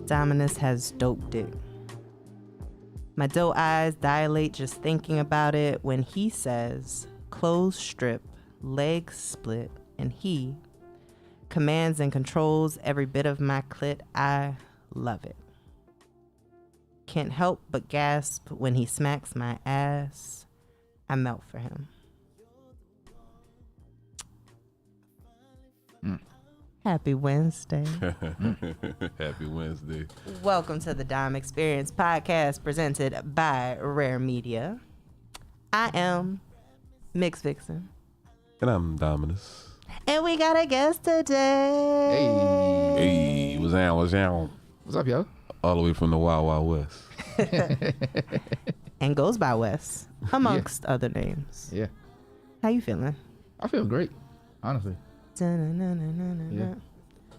Dominus has dope dick. My doe eyes dilate just thinking about it when he says, clothes strip, legs split, and he commands and controls every bit of my clit. I love it. Can't help but gasp when he smacks my ass. I melt for him. Happy Wednesday. Happy Wednesday. Welcome to the Dime Experience podcast presented by R.A.R.E Media. I am Mix Vixen. And I'm Dominus. And we got a guest today. Hey, what's down? What's up, yo? All the way from the Wild Wild West. And goes by West, amongst other names. Yeah. How you feeling? I feel great, honestly. Da-na-na-na-na-na.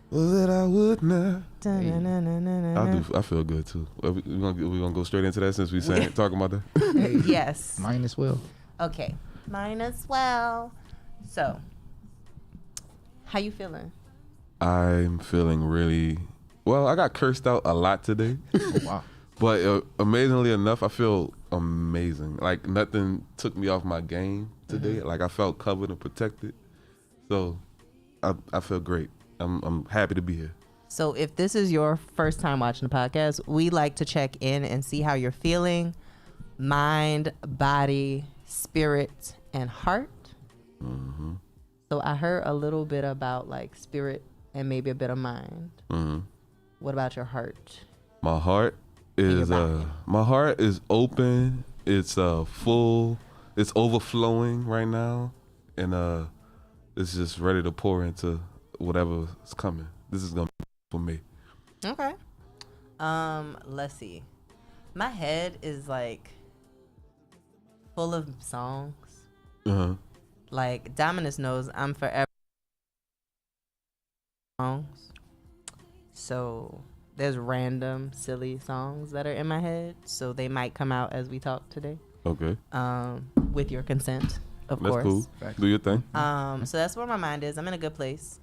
Was it I would not? Da-na-na-na-na-na. I feel good too. We gonna go straight into that since we talking about that. Yes. Mine as well. Okay. Mine as well. So, how you feeling? I'm feeling really well. I got cursed out a lot today, Wow. but amazingly enough, I feel amazing. Like nothing took me off my game today. Like I felt covered and protected. So I feel great. I'm happy to be here. So if this is your first time watching the podcast, we like to check in and see how you're feeling, mind, body, spirit, and heart. Mm-hmm. So I heard a little bit about like spirit and maybe a bit of mind. Mm-hmm. What about your heart? My heart is open. It's full. It's overflowing right now, and it's just ready to pour into whatever's coming. This is gonna be for me. Okay. Let's see. My head is like full of songs. Uh-huh. Like Dominus knows I'm forever songs. So there's random silly songs that are in my head. So they might come out as we talk today. Okay. With your consent, of course. That's cool. Do your thing. So that's where my mind is. I'm in a good place.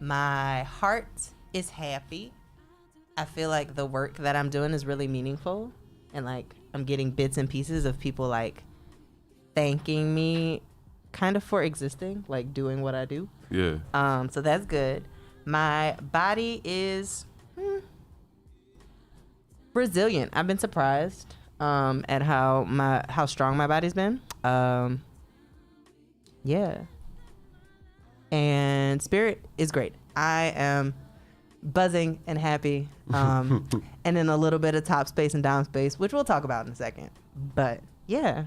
My heart is happy. I feel like the work that I'm doing is really meaningful, and like I'm getting bits and pieces of people like thanking me kind of for existing, like doing what I do. Yeah. So that's good. My body is resilient. I've been surprised at how strong my body's been. Yeah. And spirit is great. I am buzzing and happy. And then a little bit of top space and down space, which we'll talk about in a second. But yeah,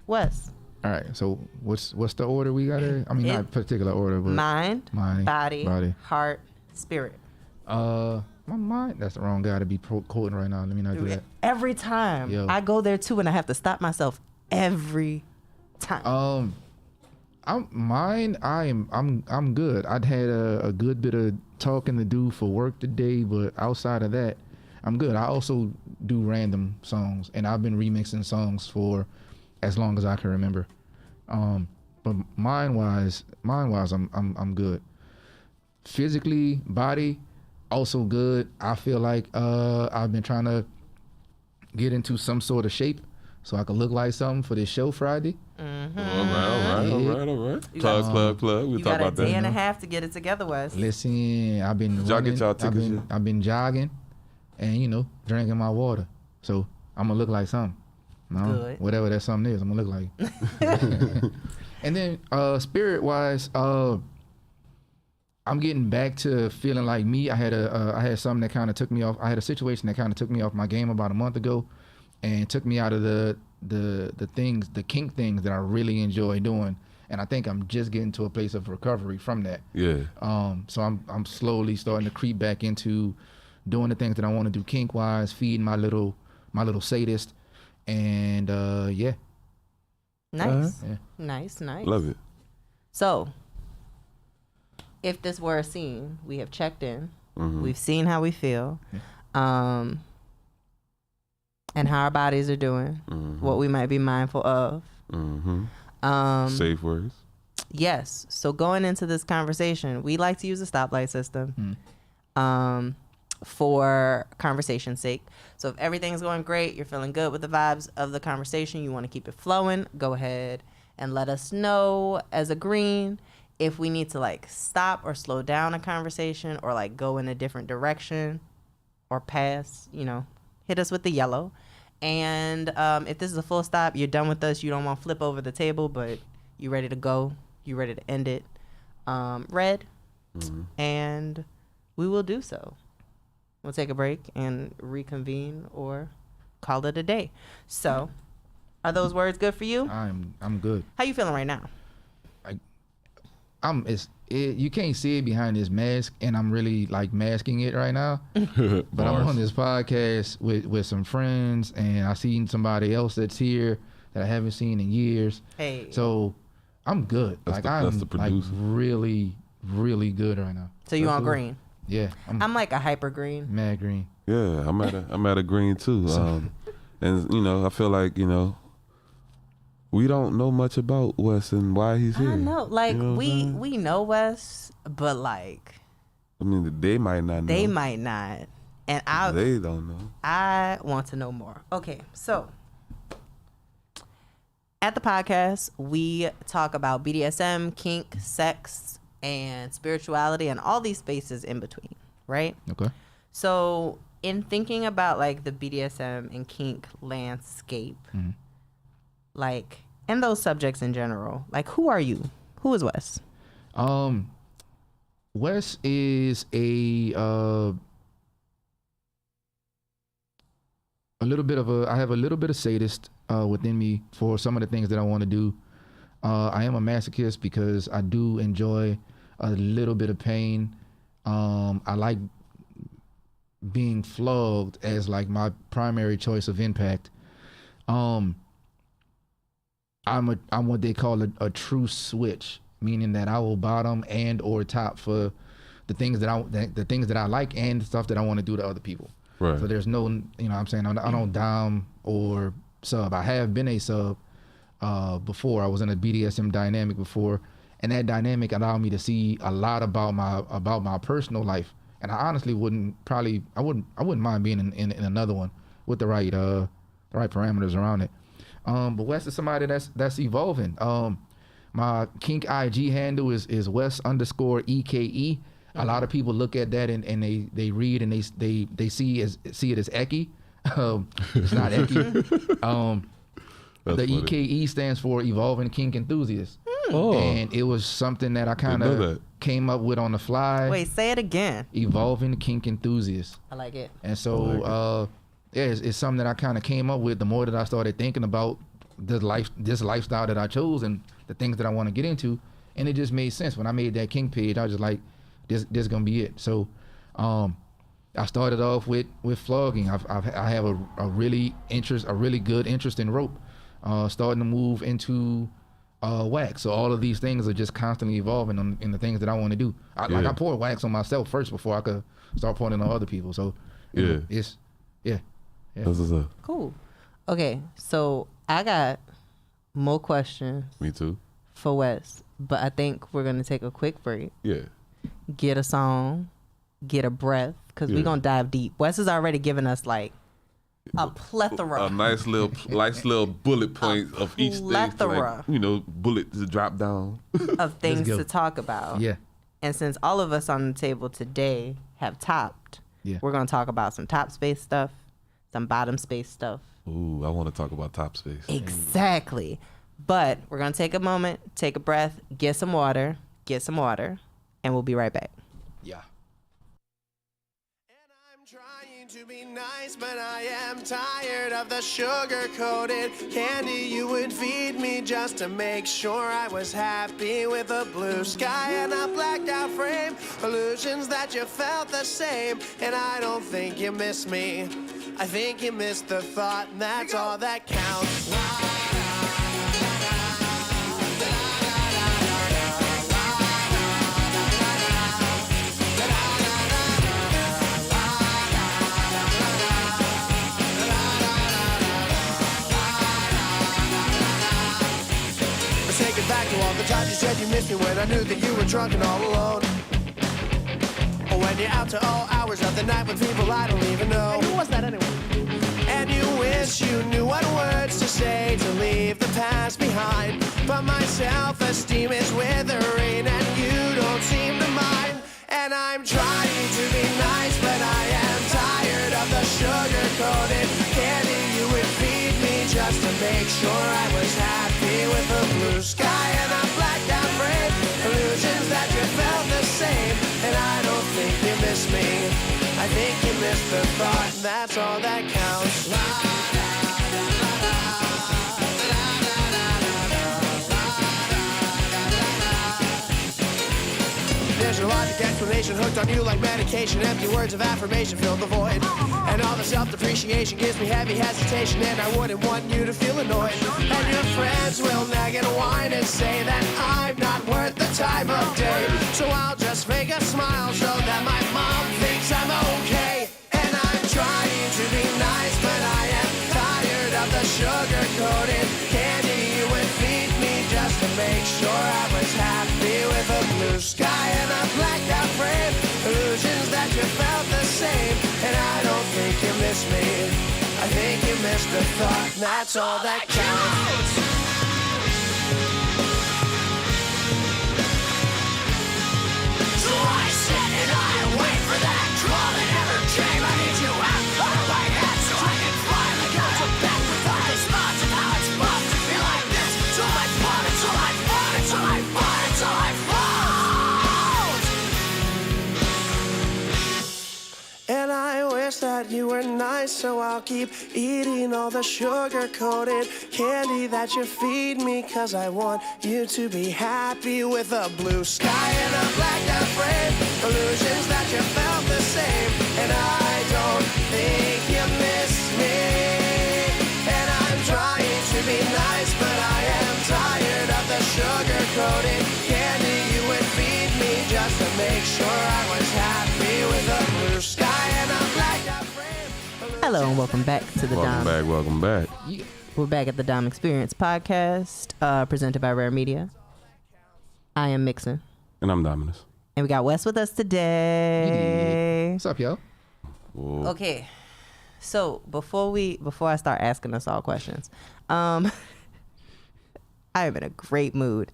Wes. All right. So what's the order we got here? I mean, not particular order, but Mind, body, heart, spirit. My mind. That's the wrong guy to be quoting right now. Let me not do that. Every time I go there too, and I have to stop myself every time. I'm good. I'd had a good bit of talking to do for work today, but outside of that, I'm good. I also do random songs, and I've been remixing songs for as long as I can remember. But mind wise, I'm good. Physically, body, also good. I feel like I've been trying to get into some sort of shape so I can look like something for this show Friday. Mm-hmm. All right. Plug. We'll talk about that. You got a day and a half to get it together, Wes. Listen, I've been running, I've been jogging, and drinking my water. So I'm gonna look like something. Good. Whatever that something is, I'm gonna look like. And then spirit wise, I'm getting back to feeling like me. I had something that kind of took me off. I had a situation that kind of took me off my game about a month ago, and took me out of the kink things that I really enjoy doing. And I think I'm just getting to a place of recovery from that. Yeah. So I'm slowly starting to creep back into doing the things that I want to do kink wise, feeding my little sadist, and yeah. Nice. Yeah. Nice. Love it. So, if this were a scene, we have checked in. Mm-hmm. We've seen how we feel. And how our bodies are doing, what we might be mindful of. Safe words. Yes. So going into this conversation, we like to use a stoplight system for conversation's sake. So if everything's going great, you're feeling good with the vibes of the conversation, you want to keep it flowing, go ahead and let us know as a green. If we need to like stop or slow down a conversation or like go in a different direction or pass, hit us with the yellow. And if this is a full stop, you're done with us, you don't want to flip over the table, but you ready to go, you ready to end it, red, and we will do so. We'll take a break and reconvene or call it a day. So, are those words good for you? I'm good. How you feeling right now? You can't see it behind this mask, and I'm really like masking it right now. But I'm on this podcast with some friends, and I seen somebody else that's here that I haven't seen in years. Hey. So I'm good. That's like the- I'm that's the like producer. really, really good right now. So you That's on cool. green? Yeah, I'm like a hyper green. mad green. Yeah, I'm at a green too. And you know, I feel like, you know, we don't know much about Wes and why he's here. I know, like You know what I'm saying? we know Wes, but like I mean, they might not know. they might not, and They don't know. I want to know more. Okay, so at the podcast, we talk about BDSM, kink, sex, and spirituality, and all these spaces in between, right? Okay. So, in thinking about like the BDSM and kink landscape, like, and those subjects in general, like, who are you? Who is Wes? Wes is a little bit of I have a little bit of sadist within me for some of the things that I want to do. I am a masochist because I do enjoy a little bit of pain. I like being flogged as like my primary choice of impact. I'm what they call a true switch, meaning that I will bottom and or top for the things that I like and the stuff that I want to do to other people. Right. So there's no, you know what I'm saying, I don't dom or sub. I have been a sub before. I was in a BDSM dynamic before, and that dynamic allowed me to see a lot about my personal life. And I honestly wouldn't mind being in another one with the right parameters around it. But Wes is somebody that's evolving. My kink IG handle is Wes_EKE. A lot of people look at that and they read and they see it as Eki. It's not Eki. The funny. EKE stands for Evolving Kink Enthusiast. Oh. And it was something that I kind know of that. came up with on the fly. Wait, say it again. Evolving Kink Enthusiast. I like it. And so, it's something that I kind of came up with the more that I started thinking about this lifestyle that I chose and the things that I want to get into. And it just made sense. When I made that kink page, I was just like, this is gonna be it. So, I started off with flogging. I have a really good interest in rope. Starting to move into wax. So all of these things are just constantly evolving in the things that I want to do. Like I pour wax on myself first before I could start pouring it on other people. So you know, yeah. That's what's up. Cool. Okay, so I got more questions Me too. for Wes, but I think we're gonna take a quick break, Yeah. get a song, get a breath, because we're gonna dive deep. Wes has already given us like a plethora. A nice little bullet point of each thing. Plethora. Like, you know, bullet to drop down. of things go. to talk about. Yeah. And since all of us on the table today have topped, Yeah. we're gonna talk about some top space stuff, some bottom space stuff. Ooh, I want to talk about top space. Exactly. But we're gonna take a moment, take a breath, get some water, and we'll be right back. Yeah. And I'm trying to be nice, but I am tired of the sugar-coated candy you would feed me just to make sure I was happy with a blue sky and a blacked out frame. Illusions that you felt the same, and I don't think you miss me. I think you missed the thought, and that's all that counts. Let's take it back to all the times you said you missed me when I knew that you were drunk and all alone. Or when you're out to all hours of the night with people I don't even know. Who was that anyway? And you wish you knew what words to say to leave the past behind. But my self-esteem is withering and you don't seem to mind. And I'm trying to be nice, but I am tired of the sugar-coated candy you would feed me just to make sure I was happy with a blue sky and a blacked out frame. Illusions that you felt the same, and I don't think you miss me. I think you missed the thought, and that's all that counts. There's There's a logic explanation hooked on you like medication. Empty words of affirmation fill the void. And all the self-depreciation gives me heavy hesitation. And I wouldn't want you to feel annoyed. And your friends will nag and whine and say that I'm not worth the time of day. So I'll just fake a smile so that my mom thinks I'm okay. And I'm trying to be nice, but I am tired of the sugar-coated candy you would feed me just to make sure I was happy with a blue sky and a blacked out frame. Illusions that you felt the same. And I don't think you miss me. I think you missed the thought. That's all that counts. So I sit and I wait for that call that never came. I need you out of my head so I can finally go to bed with all these thoughts of how it's supposed to feel like this. So I fought until I fought until I fought until I fought. And I wish that you were nice, so I'll keep eating all the sugar-coated candy that you feed me, 'cause I want you to be happy with a blue sky and a blacked out frame. Illusions that you felt the same. And I don't think you miss me. And I'm trying to be nice, but I am tired of the sugar-coated candy you would feed me just to make sure I was happy with a blue sky and a blacked out frame. Hello and welcome back to the Dom. Welcome back. We're back at the Dom Experience podcast, presented by R.A.R.E Media. I am Mixon, And I'm Dominus. and we got Wes with us today. What's up, y'all? Whoa. Okay, so before I start asking us all questions, I am in a great mood.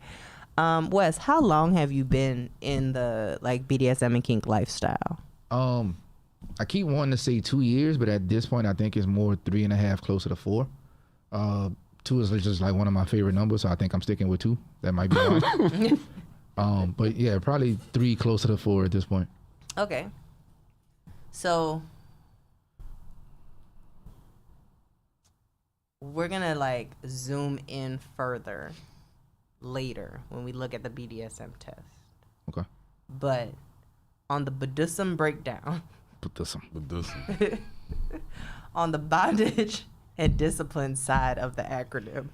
Wes, how long have you been in the like BDSM and kink lifestyle? I keep wanting to say 2 years, but at this point, I think it's more 3.5, closer to 4. 2 is just like one of my favorite numbers, so I think I'm sticking with 2. That might be wrong. But yeah, probably 3, closer to 4 at this point. Okay, so we're gonna like zoom in further later when we look at the BDSM test. Okay. But on the BDSM breakdown, Put this on. But this, on the bondage and discipline side of the acronym,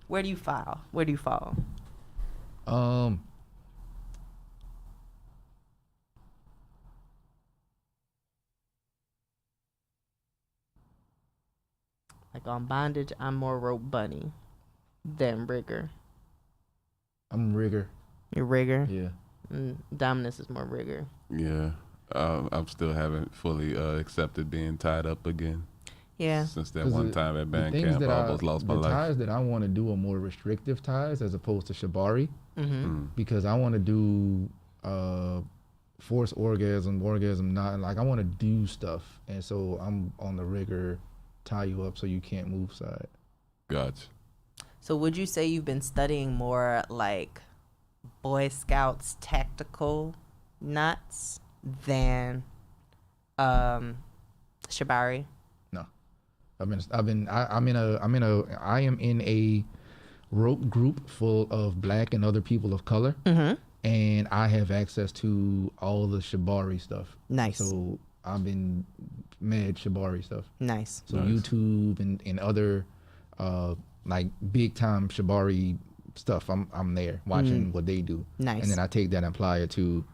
where do you fall? Where do you fall? Like on bondage, I'm more rope bunny than rigger. I'm rigger. You're rigger? Yeah. Dominus is more rigger. yeah. I still haven't fully accepted being tied up again. Yeah. Since that 'Cause one the- time at the band things camp, that I almost lost my the life. ties that I want to do are more restrictive ties as opposed to shibari, Mm-hmm. because I want to do forced orgasm not like I want to do stuff, and so I'm on the rigor, tie you up so you can't move side. Gotcha. So would you say you've been studying more like Boy Scouts tactical knots than shibari? No, I am in a rope group full of black and other people of color, and I have access to all the shibari stuff. Nice. So I've been mad shibari stuff. Nice. So Nice. YouTube and other like big time shibari stuff. I'm there watching what they do. Nice. And then I take that and apply it to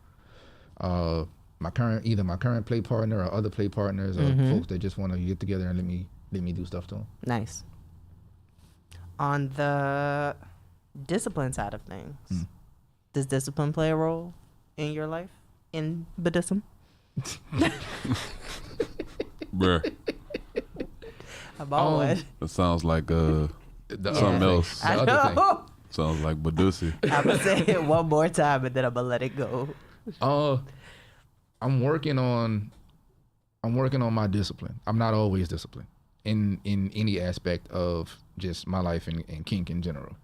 my current play partner or other play partners or folks that just want to get together and let me do stuff to them. Nice. On the discipline side of things, does discipline play a role in your life in Buddhism? Bruh, I've always. that sounds like The something other else. thing. I The other thing. know. Sounds like Badusi. I'm gonna say it one more time and then I'm gonna let it go. I'm working on my discipline. I'm not always disciplined in any aspect of just my life and kink in general.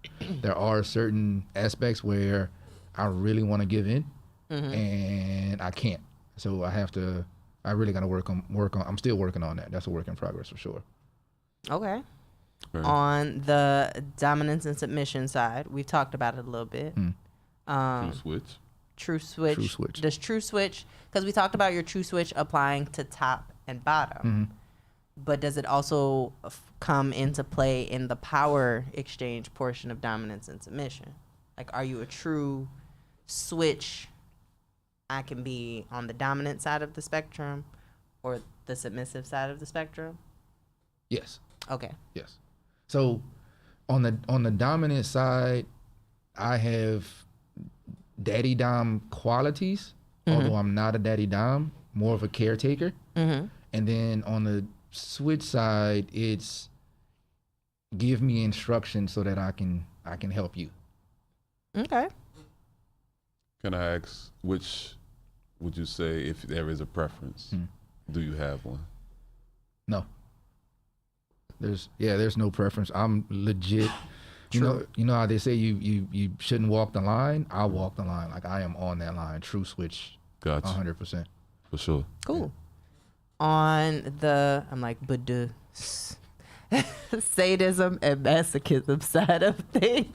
There are certain aspects where I really want to give in and I can't. So I really got to work on, I'm still working on that. That's a work in progress for sure. Okay. Right. On the dominance and submission side, we've talked about it a little bit. True switch. True switch. True switch. Does true switch, because we talked about your true switch applying to top and bottom, but does it also come into play in the power exchange portion of dominance and submission? Like, are you a true switch? I can be on the dominant side of the spectrum or the submissive side of the spectrum? Yes. Okay. Yes. So on the dominant side, I have daddy dom qualities, although I'm not a daddy dom, more of a caretaker. And then on the switch side, it's give me instructions so that I can help you. Okay. Can I ask, which would you say, if there is a preference, do you have one? No. There's no preference. I'm legit. You know how they say you shouldn't walk the line? I walk the line. Like, I am on that line. True switch. Gotcha. 100%. For sure. Cool. On the, I'm like, sadism and masochism side of things,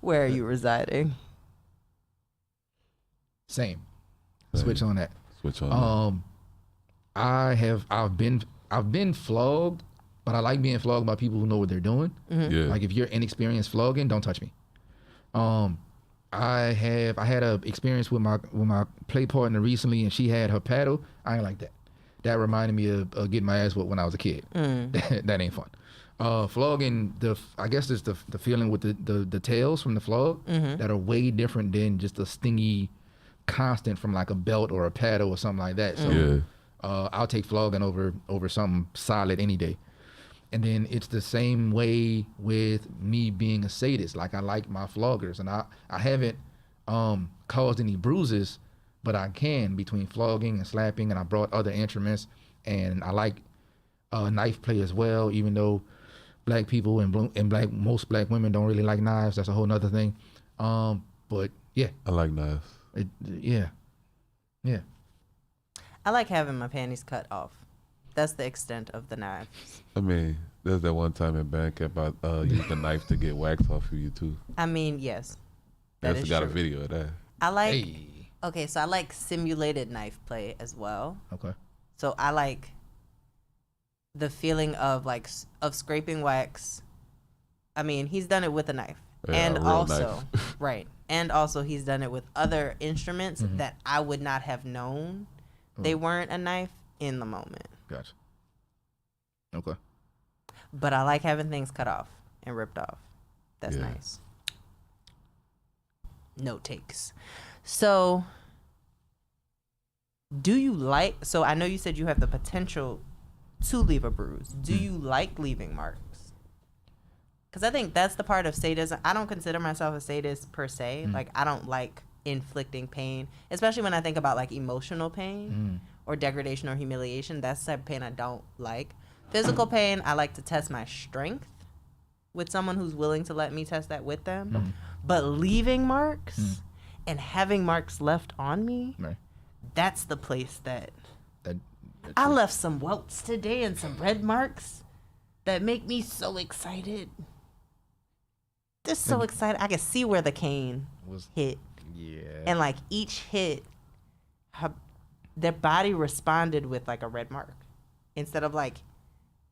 where are you residing? Same. Switch on that. Switch on that. I've been flogged, but I like being flogged by people who know what they're doing. Yeah. Like, if you're inexperienced flogging, don't touch me. I had a experience with my play partner recently, and she had her paddle. I ain't like that. That reminded me of getting my ass whooped when I was a kid. That ain't fun. Flogging, I guess it's the feeling with the tails from the flog that are way different than just a stingy constant from like a belt or a paddle or something like that. So I'll take flogging over something solid any day. And then it's the same way with me being a sadist. Like, I like my floggers, and I haven't caused any bruises, but I can between flogging and slapping, and I brought other instruments, and I like knife play as well, even though black people and most black women don't really like knives. That's a whole nother thing. But yeah. I like knives. Yeah. I like having my panties cut off. That's the extent of the knives. I mean, there's that one time in band camp I used a knife to get wax off of you too. I mean, yes. I That also is got true. a video of that. I like, Hey. okay, so I like simulated knife play as well. Okay. So I like the feeling of of scraping wax. I mean, he's done it with a knife. Yeah, and a real also, knife. right. And also he's done it with other instruments that I would not have known they weren't a knife in the moment. Gotcha. Okay. But I like having things cut off and ripped off. That's Yeah. nice. No takes. So, so I know you said you have the potential to leave a bruise. Do you like leaving marks? Because I think that's the part of sadism. I don't consider myself a sadist per se. Like, I don't like inflicting pain, especially when I think about like emotional pain or degradation or humiliation. That's the type of pain I don't like. Physical pain, I like to test my strength with someone who's willing to let me test that with them. But leaving marks and having marks left on me, Right. that's the place that That I left some welts today and some red marks that make me so excited. Just so excited. I can see where the cane was hit. yeah. And like each hit, their body responded with like a red mark. Instead of like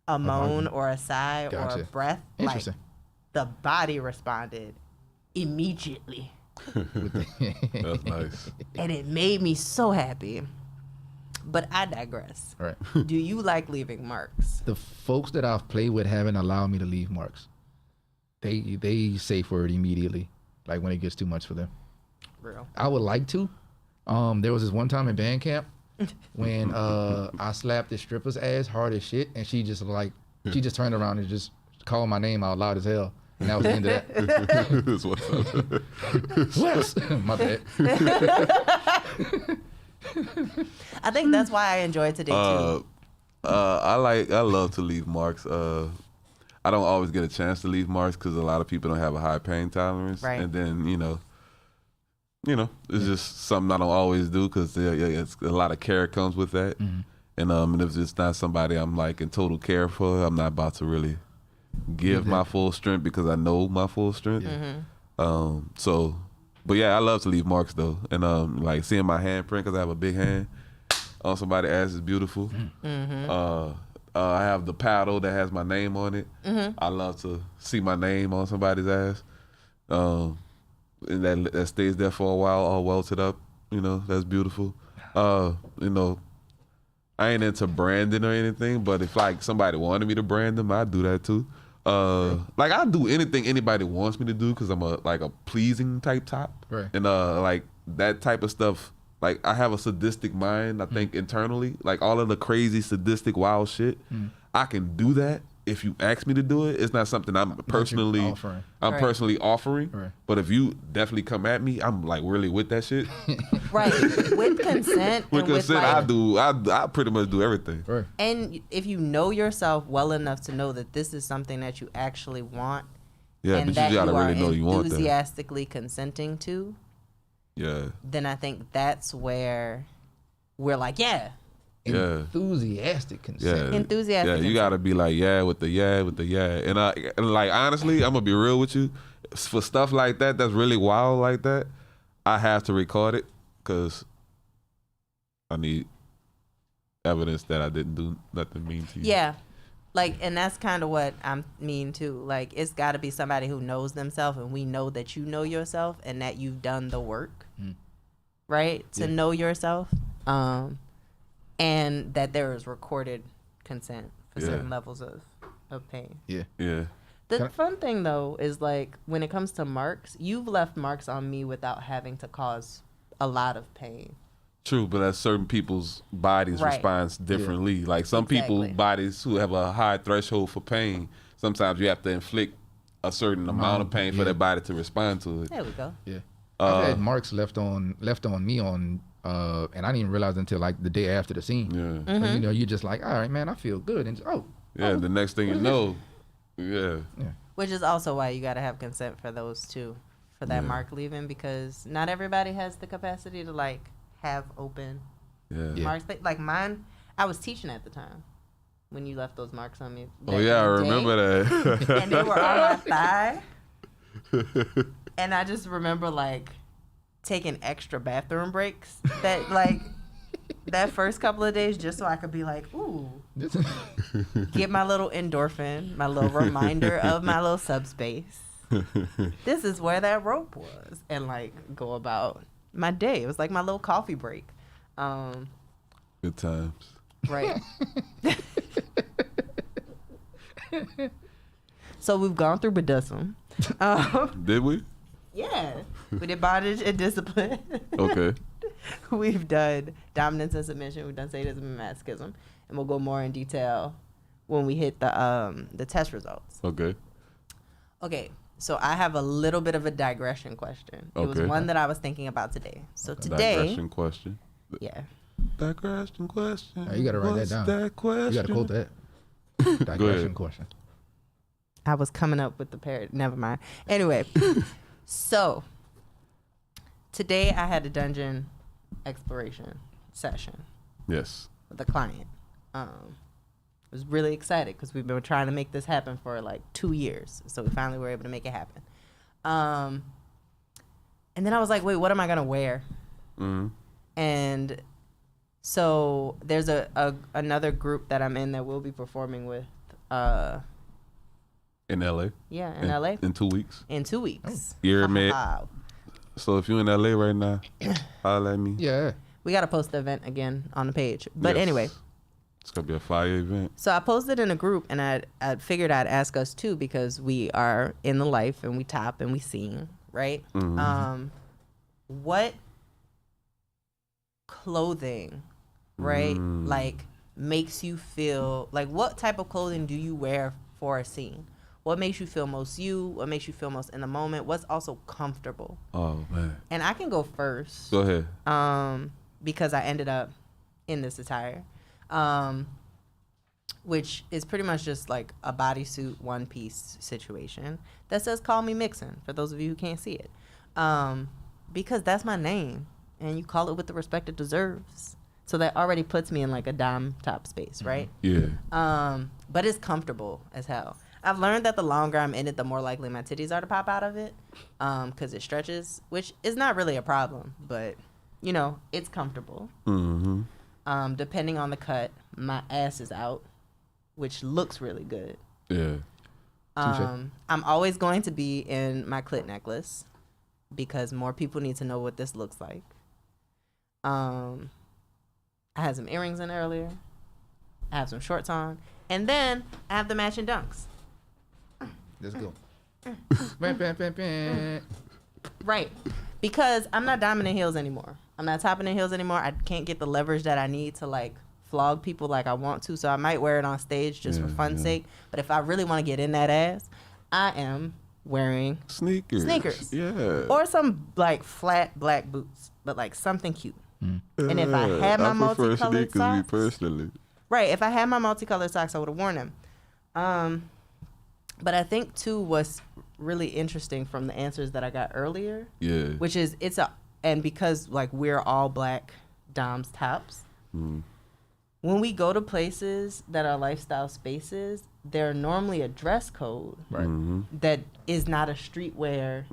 a moan or a sigh or a Gotcha. breath, like Interesting. the body responded immediately. That's nice. And it made me so happy. But I digress. All right. Do you like leaving marks? The folks that I've played with haven't allowed me to leave marks. They safe word immediately, like when it gets too much for them. Real. I would like to. There was this one time in band camp when I slapped this stripper's ass hard as shit, and she just turned around and just called my name out loud as hell, and that was the end of that. That's what's up. Wes, my bad. I think that's why I enjoyed today too. I love to leave marks. I don't always get a chance to leave marks because a lot of people don't have a high pain tolerance, Right. and then you know, it's just something I don't always do because it's a lot of care comes with that, and if it's not somebody I'm like in total care for, I'm not about to really give my full strength because I know my full strength. So But yeah, I love to leave marks though, and like seeing my handprint because I have a big hand on somebody's ass is beautiful. I have the paddle that has my name on it. I love to see my name on somebody's ass, and that stays there for a while, all welted up. You know, that's beautiful. You know, I ain't into branding or anything, but if like somebody wanted me to brand them, I'd do that too. Like I'll do anything anybody wants me to do because I'm a pleasing type top, Right. and like that type of stuff. Like I have a sadistic mind. I think internally, like all of the crazy sadistic wild shit, I can do that if you ask me to do it. It's not something I'm personally offering. personally offering. Right. But if you definitely come at me, I'm like really with that shit. Right. With consent. With and consent, I pretty much do everything. Right. And if you know yourself well enough to know that this is something that you actually want, Yeah, and but that you gotta are really know you want that. enthusiastically consenting to, Yeah. then I think that's where we're like, yeah. Yeah. Enthusiastic consent. Yeah. Enthusiastic Yeah, you consent. gotta be like, with the yeah. And like honestly, I'm gonna be real with you. For stuff like that, that's really wild like that, I have to record it because I need evidence that I didn't do nothing mean to you. Yeah. Like, and that's kind of what I mean too. Like, it's got to be somebody who knows themselves, and we know that you know yourself and that you've done the work, right? To know yourself, and that there is recorded consent for certain levels of pain. Yeah. Yeah. The fun thing though is like when it comes to marks, you've left marks on me without having to cause a lot of pain. True, but as certain people's bodies Right. responds differently. Like some people's Exactly. bodies who have a high threshold for pain, sometimes you have to inflict a certain amount of pain for their body to respond to it. There we go. Yeah. I've had marks left on me on and I didn't even realize until like the day after the scene. Yeah. So, you know, you're just like, all right, man, I feel good. And Yeah, the next thing you know, yeah. Which is also why you got to have consent for those too, for that mark leaving, because not everybody has the capacity to like have open Yeah. marks. Like mine, I was teaching at the time when you left those marks on me. Oh back yeah, I in the day, remember that. And they were on my thigh. And I just remember like taking extra bathroom breaks that like that first couple of days just so I could be like, ooh, get my little endorphin, my little reminder of my little subspace. This is where that rope was, and like go about my day. It was like my little coffee break. Good times. Right. So we've gone through Buddhism. Did we? Yeah. We did bondage and discipline. Okay. We've done dominance and submission. We've done sadism and masochism. And we'll go more in detail when we hit the test results. Okay. Okay. So I have a little bit of a digression question. It was Okay. one that I was thinking about today. So today, Digression question. yeah. Digression question. you got to write What's that down. That question? You got to quote that. Digression question. I was coming up with the parrot. Never mind. Anyway, so today I had a dungeon exploration session Yes. with a client. I was really excited because we've been trying to make this happen for like 2 years. So we finally were able to make it happen. And then I was like, wait, what am I going to wear? Mm-hmm. And so there's another group that I'm in that we'll be performing with. In LA. Yeah, in LA. In 2 weeks. In 2 weeks. You're mad. Wow. So if you're in LA right now, holla at me. Yeah. We got to post the event again on the page. But Yes. anyway, It's gonna be a fire event. so I posted in a group, and I figured I'd ask us too, because we are in the life and we top and we sing, right? What clothing, right? Like makes you feel like, what type of clothing do you wear for a scene? What makes you feel most you? What makes you feel most in the moment? What's also comfortable? Oh man. And I can go first. Go ahead. Because I ended up in this attire, which is pretty much just like a bodysuit one-piece situation that says "Call me Mixin" for those of you who can't see it, because that's my name, and you call it with the respect it deserves. So that already puts me in like a dime top space, right? Yeah. But it's comfortable as hell. I've learned that the longer I'm in it, the more likely my titties are to pop out of it, because it stretches, which is not really a problem, but you know, it's comfortable. Mm-hmm. Depending on the cut, my ass is out, which looks really good. Yeah. I'm always going to be in my clit necklace because more people need to know what this looks like. I had some earrings in earlier. I have some shorts on. And then I have the matching dunks. Let's go. Bam, bam, bam, bam. Right. Because I'm not diamond in heels anymore. I'm not topping in heels anymore. I can't get the leverage that I need to like flog people like I want to. So I might wear it on stage just for fun's sake. But if I really want to get in that ass, I am wearing sneakers. Yeah. Or some like flat black boots, but like something cute. And if I had my multicolored socks, me personally. Right, if I had my multicolored socks, I would have worn them. But I think too what's really interesting from the answers that I got earlier, which is and because like we're all black doms tops, when we go to places that are lifestyle spaces, they're normally a dress code that is not a streetwear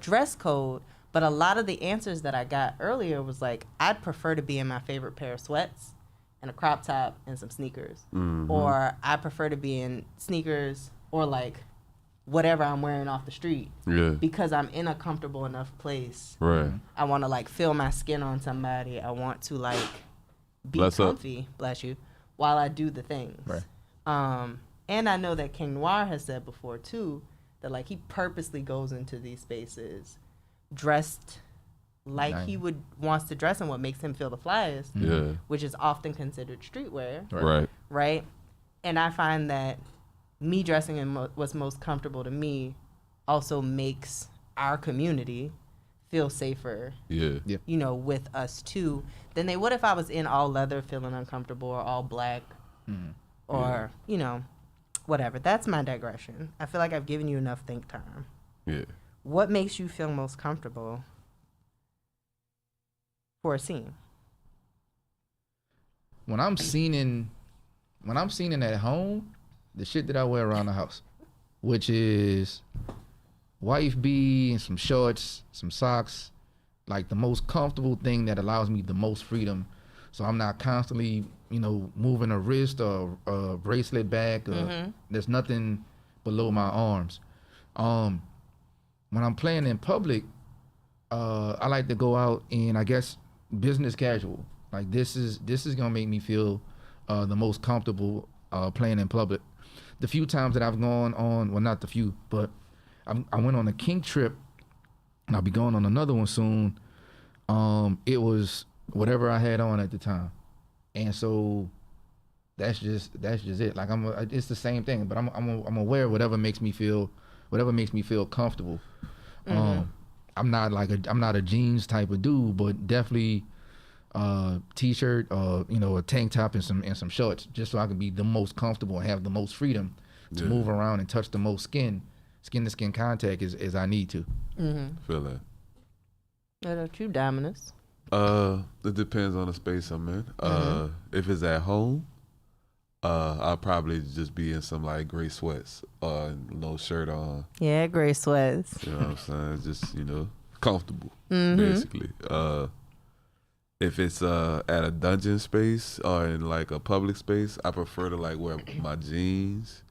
dress code. But a lot of the answers that I got earlier was like, I'd prefer to be in my favorite pair of sweats and a crop top and some sneakers. Or I prefer to be in sneakers or like whatever I'm wearing off the street. Because I'm in a comfortable enough place. Right. I want to like feel my skin on somebody. I want to like be comfy, bless you, while I do the things. Right. And I know that King Noir has said before too, that like he purposely goes into these spaces dressed like he would wants to dress in what makes him feel the flyest, which is often considered streetwear. Right. And I find that me dressing in what's most comfortable to me also makes our community feel safer. You know, with us too than they would if I was in all leather feeling uncomfortable or all black or you know, whatever. That's my digression. I feel like I've given you enough think time. What makes you feel most comfortable for a scene? When I'm scening at home, the shit that I wear around the house, which is wife beat and some shorts, some socks, like the most comfortable thing that allows me the most freedom. So I'm not constantly, you know, moving a wrist or a bracelet back. Or there's nothing below my arms. When I'm playing in public, I like to go out in, I guess, business casual. Like this is gonna make me feel the most comfortable playing in public. The few times that I've gone on, well, not the few, but I went on a King trip, and I'll be going on another one soon. It was whatever I had on at the time, and so that's just it. Like it's the same thing, but I'm aware of whatever makes me feel comfortable. I'm not a jeans type of dude, but definitely t-shirt, you know, a tank top and some shorts, just so I can be the most comfortable and have the most freedom to move around and touch the most skin to skin contact as I need to. Feel that. What about you, Dominus? It depends on the space I'm in. If it's at home, I'll probably just be in some like gray sweats, no shirt on. Yeah, gray sweats. You know what I'm saying? Just, you know, comfortable, basically. If it's at a dungeon space or in like a public space, I prefer to like wear my jeans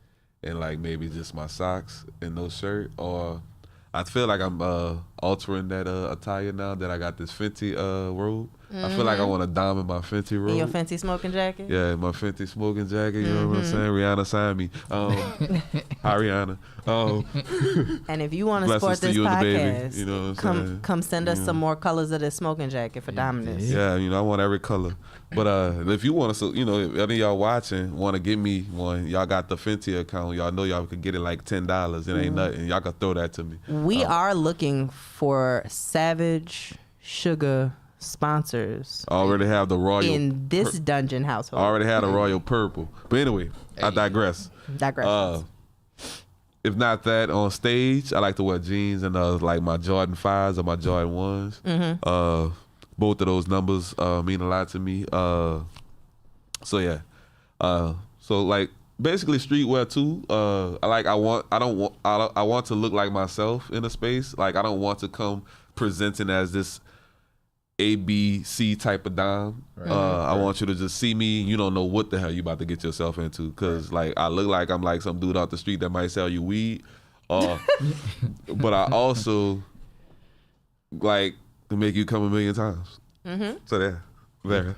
and like maybe just my socks and no shirt. Or I feel like I'm altering that attire now that I got this Fenty robe. I feel like I want to dime in my Fenty robe. In your Fenty smoking jacket? Yeah, my Fenty smoking jacket. You know what I'm saying? Rihanna signed me. Hi, Rihanna. And if you want to support this podcast, you know what I'm saying? Come send us some more colors of this smoking jacket for Dominus. Yeah, you know, I want every color. But if you want to, you know, if any of y'all watching want to give me one, y'all got the Fenty account. Y'all know y'all could get it like $10. It ain't nothing. Y'all can throw that to me. We are looking for Savage Sugar sponsors. I already have the royal in this dungeon household. I already had a royal purple. But anyway, I digress. If not that, on stage, I like to wear jeans and like my Jordan 5s or my Jordan 1s. Both of those numbers mean a lot to me. So yeah. So like basically streetwear too. I want to look like myself in a space. Like I don't want to come presenting as this ABC type of dime. I want you to just see me. You don't know what the hell you about to get yourself into, because like I look like I'm like some dude off the street that might sell you weed. But I also like to make you come a million times. So there.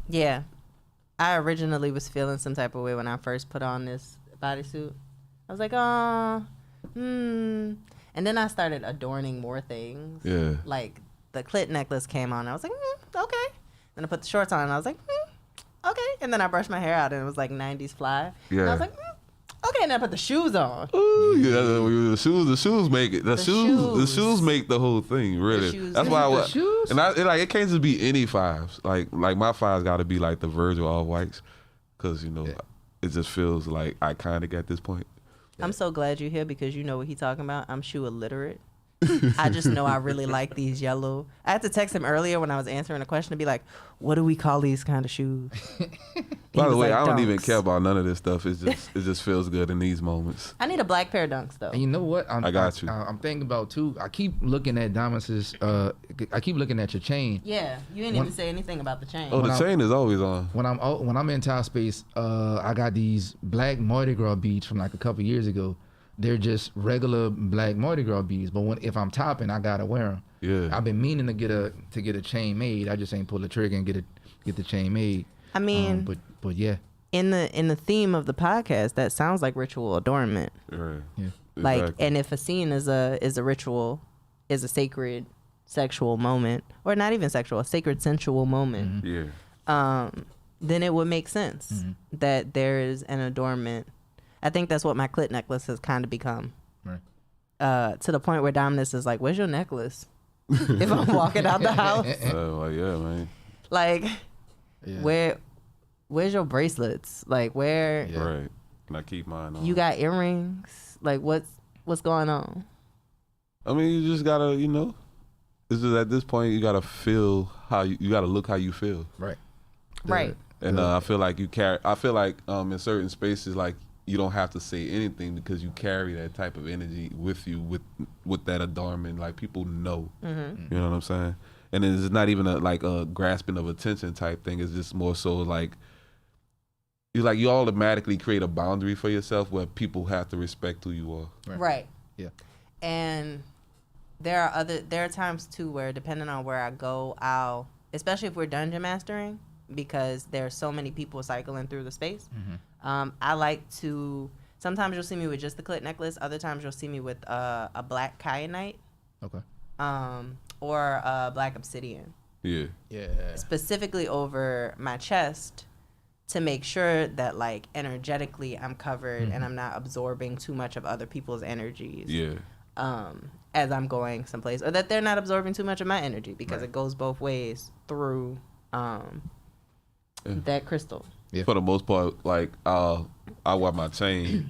Yeah. I originally was feeling some type of way when I first put on this bodysuit. I was like, And then I started adorning more things. Yeah. Like the clit necklace came on. I was like, okay. Then I put the shorts on and I was like, okay. And then I brushed my hair out and it was like 90s fly. Yeah. And I was like, okay. And then I put the shoes on. Ooh, yeah, the shoes make it. The shoes make the whole thing, really. That's why it can't just be any fives. Like my fives got to be like the Virgil all whites, because it just feels like iconic at this point. I'm so glad you're here because you know what he's talking about. I'm shoe illiterate. I just know I really like these yellow. I had to text him earlier when I was answering a question to be like, what do we call these kind of shoes? By the way, like, I don't dunks. even care about none of this stuff. It just feels good in these moments. I need a black pair of dunks though. And you know what? I got you. I'm thinking about too. I keep looking at Domus's. I keep looking at your chain. Yeah, you didn't even say anything about the chain. Oh, the chain is always on. When I'm in Tile Space, I got these black Mardi Gras beads from like a couple years ago. They're just regular black Mardi Gras beads, but if I'm topping, I gotta wear them. Yeah. I've been meaning to get a chain made. I just ain't pull the trigger and get the chain made. I mean, but yeah. In the theme of the podcast, that sounds like ritual adornment. Right. Yeah. Like, Exactly. and if a scene is a ritual, is a sacred sexual moment, or not even sexual, a sacred sensual moment, Yeah. then it would make sense that there is an adornment. I think that's what my clit necklace has kind of become. Right. To the point where Dominus is like, where's your necklace? If I'm walking out the house. Well, yeah, man. Like, Yeah. where's your bracelets? Like, where Yeah. Right. And I keep mine on. you got earrings? Like, what's going on? I mean, you just gotta, it's just at this point you gotta feel how you gotta look how you feel. Right. Right. And I feel like in certain spaces, like, you don't have to say anything because you carry that type of energy with you with that adornment. Like, people know. You know what I'm saying? And it's not even a grasping of attention type thing. It's just more so like you automatically create a boundary for yourself where people have to respect who you are. Right. Yeah. And there are times too where, depending on where I go, especially if we're dungeon mastering, because there are so many people cycling through the space. I like to. Sometimes you'll see me with just the clit necklace. Other times you'll see me with a black kyanite. Okay. Or a black obsidian. Yeah. Yeah. Specifically over my chest, to make sure that, like, energetically I'm covered and I'm not absorbing too much of other people's energies. Yeah. As I'm going someplace, or that they're not absorbing too much of my energy, because it goes both ways through that crystal. Yeah. For the most part, like, I wear my chain,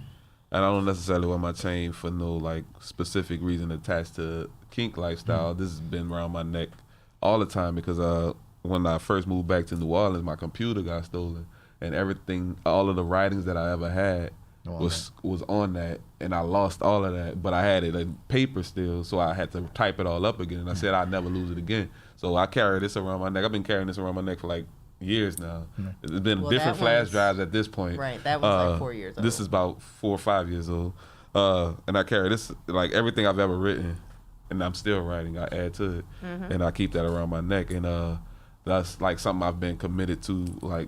and I don't necessarily wear my chain for no, like, specific reason attached to kink lifestyle. This has been around my neck all the time because when I first moved back to New Orleans, my computer got stolen, and everything, all of the writings that I ever had was on that, and I lost all of that, but I had it in paper still, so I had to type it all up again, and I said I'd never lose it again. So I carry this around my neck. I've been carrying this around my neck for like years now. It's been different flash drives at this point. Right, that was like 4 years old. This is about 4 or 5 years old. And I carry this, like, everything I've ever written, and I'm still writing, I add to it. And I keep that around my neck. And that's like something I've been committed to, like,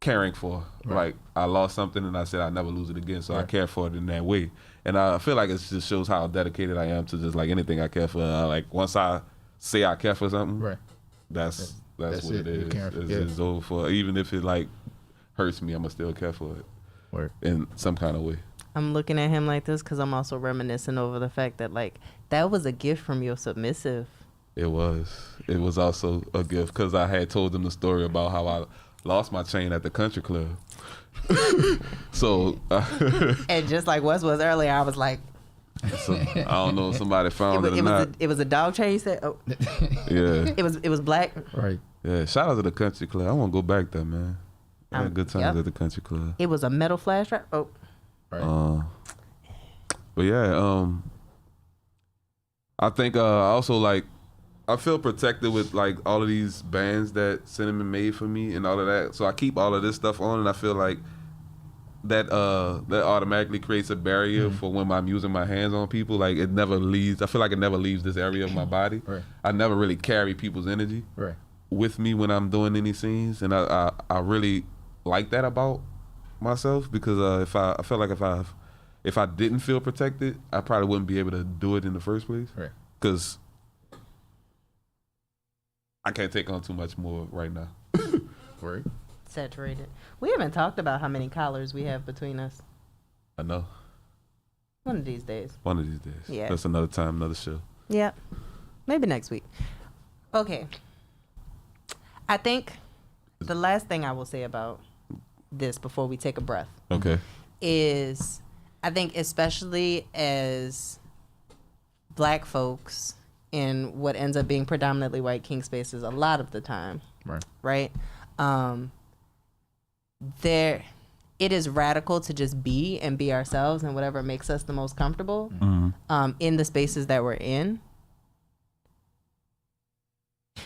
caring for. Like, I lost something and I said I'd never lose it again, so I care for it in that way. And I feel like it just shows how dedicated I am to just, like, anything I care for. Like, once I say I care for something, that's what it is. It's over for. Even if it, like, hurts me, I'ma still care for it in some kind of way. I'm looking at him like this because I'm also reminiscing over the fact that, like, that was a gift from your submissive. It was. It was also a gift because I had told them the story about how I lost my chain at the country club. So, and just like Wes was earlier, I was like, so I don't know if somebody found it or not. It was a dog chain. You said, oh, Yeah. it was black. Right. Yeah. Shout out to the country club. I want to go back there, man. I had good times Yep. at the country club. It was a metal flash drive. Oh, Right. But yeah, I think also like I feel protected with like all of these bands that Cinnamon made for me and all of that. So I keep all of this stuff on, and I feel like that automatically creates a barrier for when I'm using my hands on people. Like it never leaves. I feel like it never leaves this area of my body. Right. I never really carry people's energy Right. with me when I'm doing any scenes, and I really like that about myself because I feel like if I didn't feel protected, I probably wouldn't be able to do it in the first place. Right. Because I can't take on too much more right now. Right. saturated. We haven't talked about how many collars we have between us. I know. One of these days. One of these days. Yeah. That's another time, another show. Yeah. Maybe next week. Okay. I think the last thing I will say about this before we take a breath Okay. is I think especially as black folks in what ends up being predominantly white king spaces a lot of the time, right? There, it is radical to just be and be ourselves and whatever makes us the most comfortable in the spaces that we're in.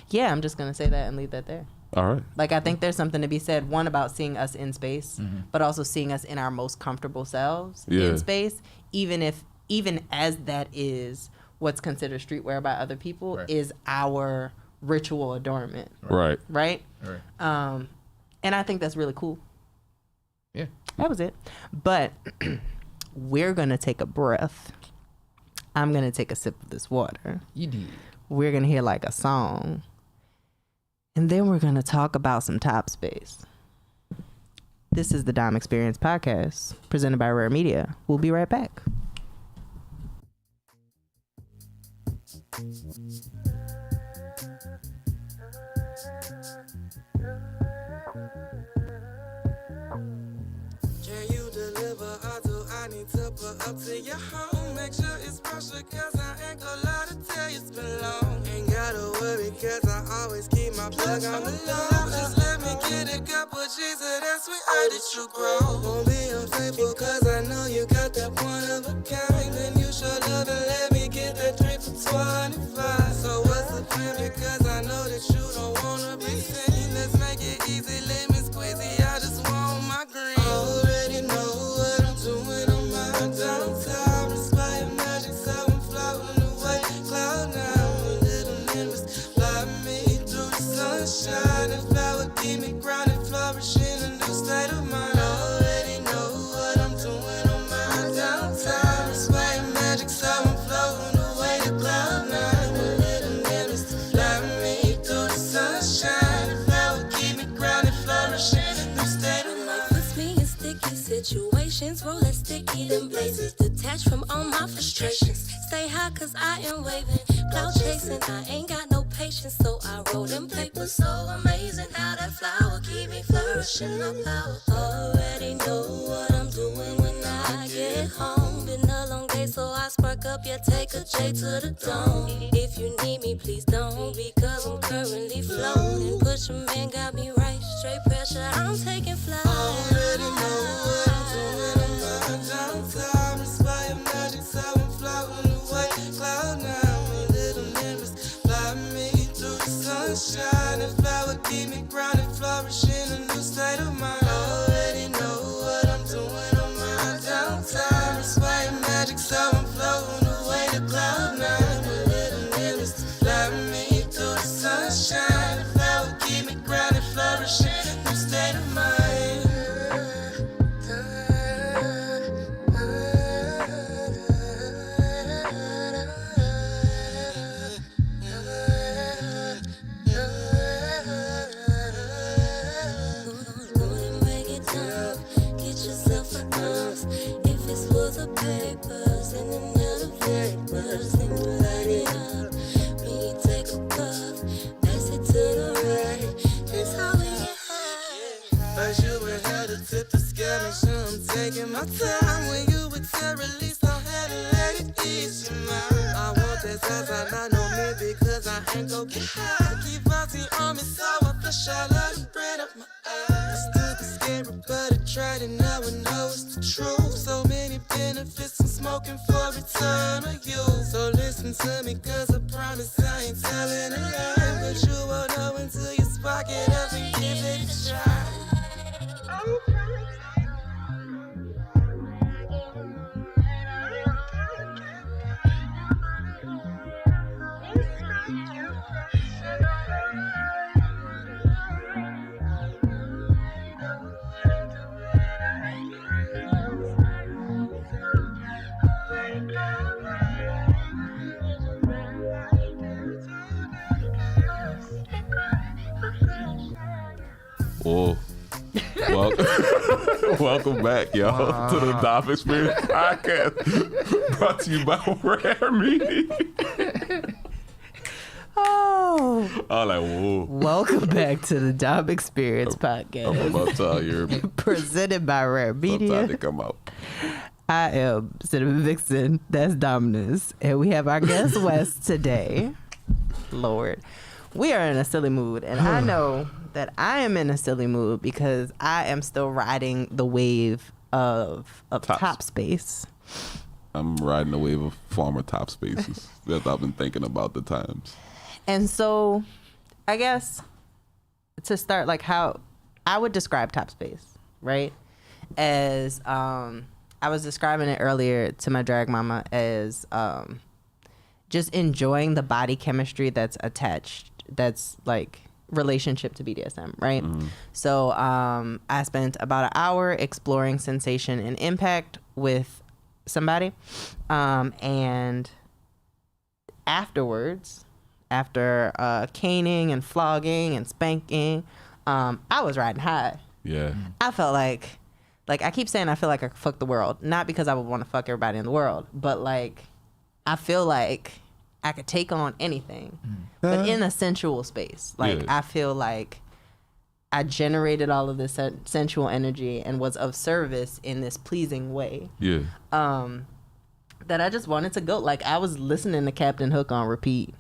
Yeah, I'm just going to say that and leave that there. All right. Like, I think there's something to be said, one, about seeing us in space, but also seeing us in our most comfortable selves in space, even as that is what's considered streetwear by other people, is our ritual adornment. Right. Right? Right. And I think that's really cool. Yeah. That was it. But we're going to take a breath. I'm going to take a sip of this water. You did. We're going to hear like a song. And then we're going to talk about some top space. This is the Dime Experience Podcast, presented by R.A.R.E Media. We'll be right back. Can you deliver or do I need to pull up to your home? Make sure it's pressure cause I ain't gonna lie to tell you it's been long. Ain't gotta worry cause I always keep my plug on the low. Just let me get a couple G's of that sweet earth that you grow. Won't be unfaithful cause I know you got that one of a kind. And you show love and let me get that drink for 25. So what's the plan? Because I know that you don't wanna be seen. Let's make it easy, lemon squeezy. I just want my green. Already know what I'm doing on my downtime. Inspire magic, so I'm floating away. Cloud now, a little nimbus. Fly me through the sunshine. And flower keep me grounded, flourishing a new state of mind. Already know what I'm doing on my downtime. Inspire magic, so I'm floating away to cloud nine. A little nimbus. Fly me through the sunshine. And flower keep me grounded, flourishing a new state of mind. Puts me in sticky situations, roll less sticky than blazes. Detached from all my frustrations. Stay high cause I am waving. Cloud chasing, I ain't got no patience. So I roll them papers so amazing. How that flower keep me flourishing my power. Already know what I'm doing when I get home. Been a long day so I spark up, yeah, take a J to the dome. If you need me, please don't, because I'm currently floating. Push 'em in, got me right, straight pressure, I'm taking flight. Already know what I'm doing on my downtime. Inspire magic, so I'm floating away. Cloud now, a little nimbus. Fly me through the sunshine. And flower keep me grounded, flourishing a new state of mind. Already know what I'm doing on my downtime. Inspire magic, so I'm floating away to cloud nine. A little nimbus. Fly me through the sunshine. And flower keep me grounded, flourishing a new state of mind. Go and break it down, get yourself a ounce. If this was a papers and another papers, then you light it up. Me take a puff, pass it to the right. That's how we get high. First you were held to tip the scale, make sure I'm taking my time. When you would tear release, I had to let it ease your mind. I want that Zaza, not no me because I ain't gon' get high. Keep bouncing on me, so I push all of the bread up my eyes. To the scary, but I try to never know it's the truth. So many benefits from smoking for return of you. So listen to me, cause I promise I ain't telling a lie. But you won't know until you spark it up and give it a try. Oh, welcome back, y'all, to the Dop Experience podcast, brought to you by R.A.R.E. Oh, I'm like, whoa. welcome back to the Dom Experience I'm podcast, about to hear me. presented by R.A.R.E Media. Sometimes they come out. I am Cinnamon Vixen. That's Dominus, and we have our guest West today. Lord, we are in a silly mood, and I know that I am in a silly mood because I am still riding the wave of top space. I'm riding the wave of former top spaces that I've been thinking about the times. And so I guess to start, like, how I would describe top space, right? As I was describing it earlier to my drag mama as just enjoying the body chemistry that's attached, that's like relationship to BDSM, right? So I spent about an hour exploring sensation and impact with somebody, and afterwards, after caning and flogging and spanking, I was riding high. Yeah. I felt like I keep saying I feel like I could fuck the world, not because I would want to fuck everybody in the world, but like I feel like I could take on anything, but in a sensual space. Like, Yeah. I feel like I generated all of this sensual energy and was of service in this pleasing way. Yeah. That I just wanted to go. Like, I was listening to Captain Hook on repeat,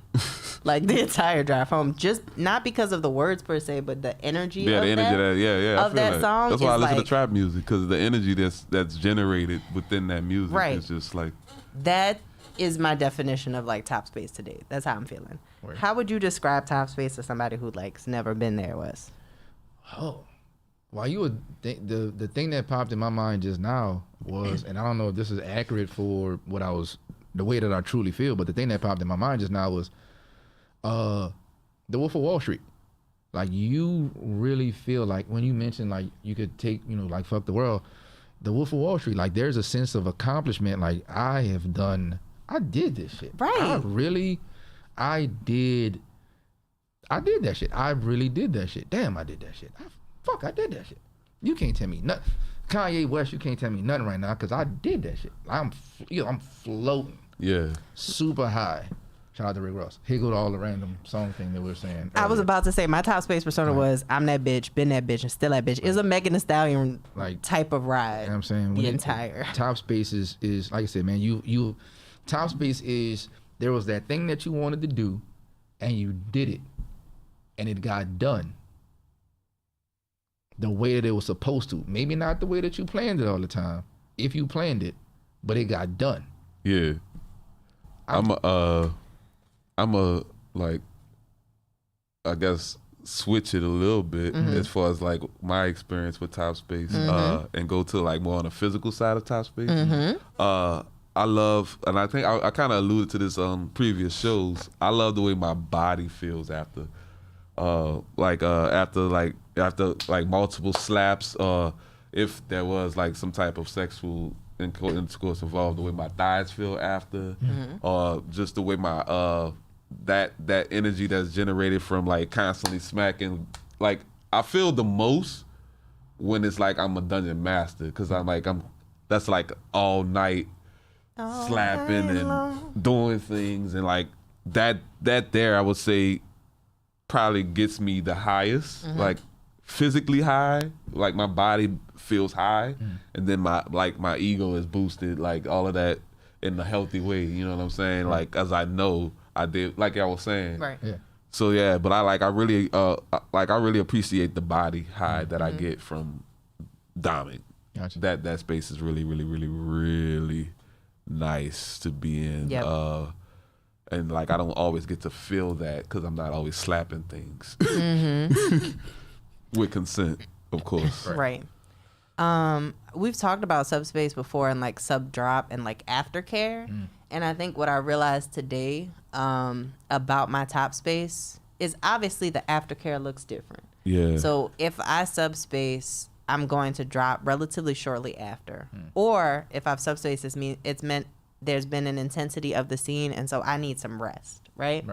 like the entire drive home. Just not because of the words per se, but the energy. Yeah, of the energy that, I of feel that song. That's why I is listen like, to trap music, because the energy that's generated within that music Right. is just like, That is my definition of like top space today. That's how I'm feeling. Word. How would you describe top space to somebody who like's never been there, Wes? Oh, while you were the thing that popped in my mind just now was, and I don't know if this is accurate for what I was, the way that I truly feel, but the thing that popped in my mind just now was, the Wolf of Wall Street. Like, you really feel like when you mentioned like you could take, like fuck the world, the Wolf of Wall Street. Like, there's a sense of accomplishment. Like, I did this shit. Right. I did that shit. I really did that shit. Damn, I did that shit. I did that shit. You can't tell me nothing. Kanye West, you can't tell me nothing right now because I did that shit. I'm floating. yeah. Super high. Shout out to Rick Ross. Here go to all the random song thing that we were saying. I was earlier. about to say my top space persona was I'm that bitch, been that bitch, and still that bitch. It was a Megan Thee Stallion Like, type of ride. You know what I'm saying? The entire. Top space is like I said, man, you top space is, there was that thing that you wanted to do and you did it and it got done the way that it was supposed to. Maybe not the way that you planned it all the time, if you planned it, but it got done. Yeah. I'm a like, I guess, switch it a little bit as far as like my experience with top space, and go to like more on the physical side of top space. I love, and I think I kind of alluded to this on previous shows, I love the way my body feels after multiple slaps, if there was like some type of sexual intercourse involved, the way my thighs feel after, just the way my that energy that's generated from like constantly smacking. Like, I feel the most when it's like I'm a dungeon master, because that's like all night slapping and doing things, and like that there I would say probably gets me the highest, like physically high, like my body feels high, and then my ego is boosted, like all of that in a healthy way, you know what I'm saying? Like, as I know I did, like I was saying. Right. Yeah. So yeah, but I really appreciate the body high that I get from Dharmic. Gotcha. That space is really, really, really, really nice to be in. Yep. And like I don't always get to feel that because I'm not always slapping things with consent, of course. Right. We've talked about subspace before and like sub drop and like aftercare. And I think what I realized today about my top space is obviously the aftercare looks different. Yeah. So if I subspace, I'm going to drop relatively shortly after. Or if I've subspace, it's meant there's been an intensity of the scene, and so I need some rest, right?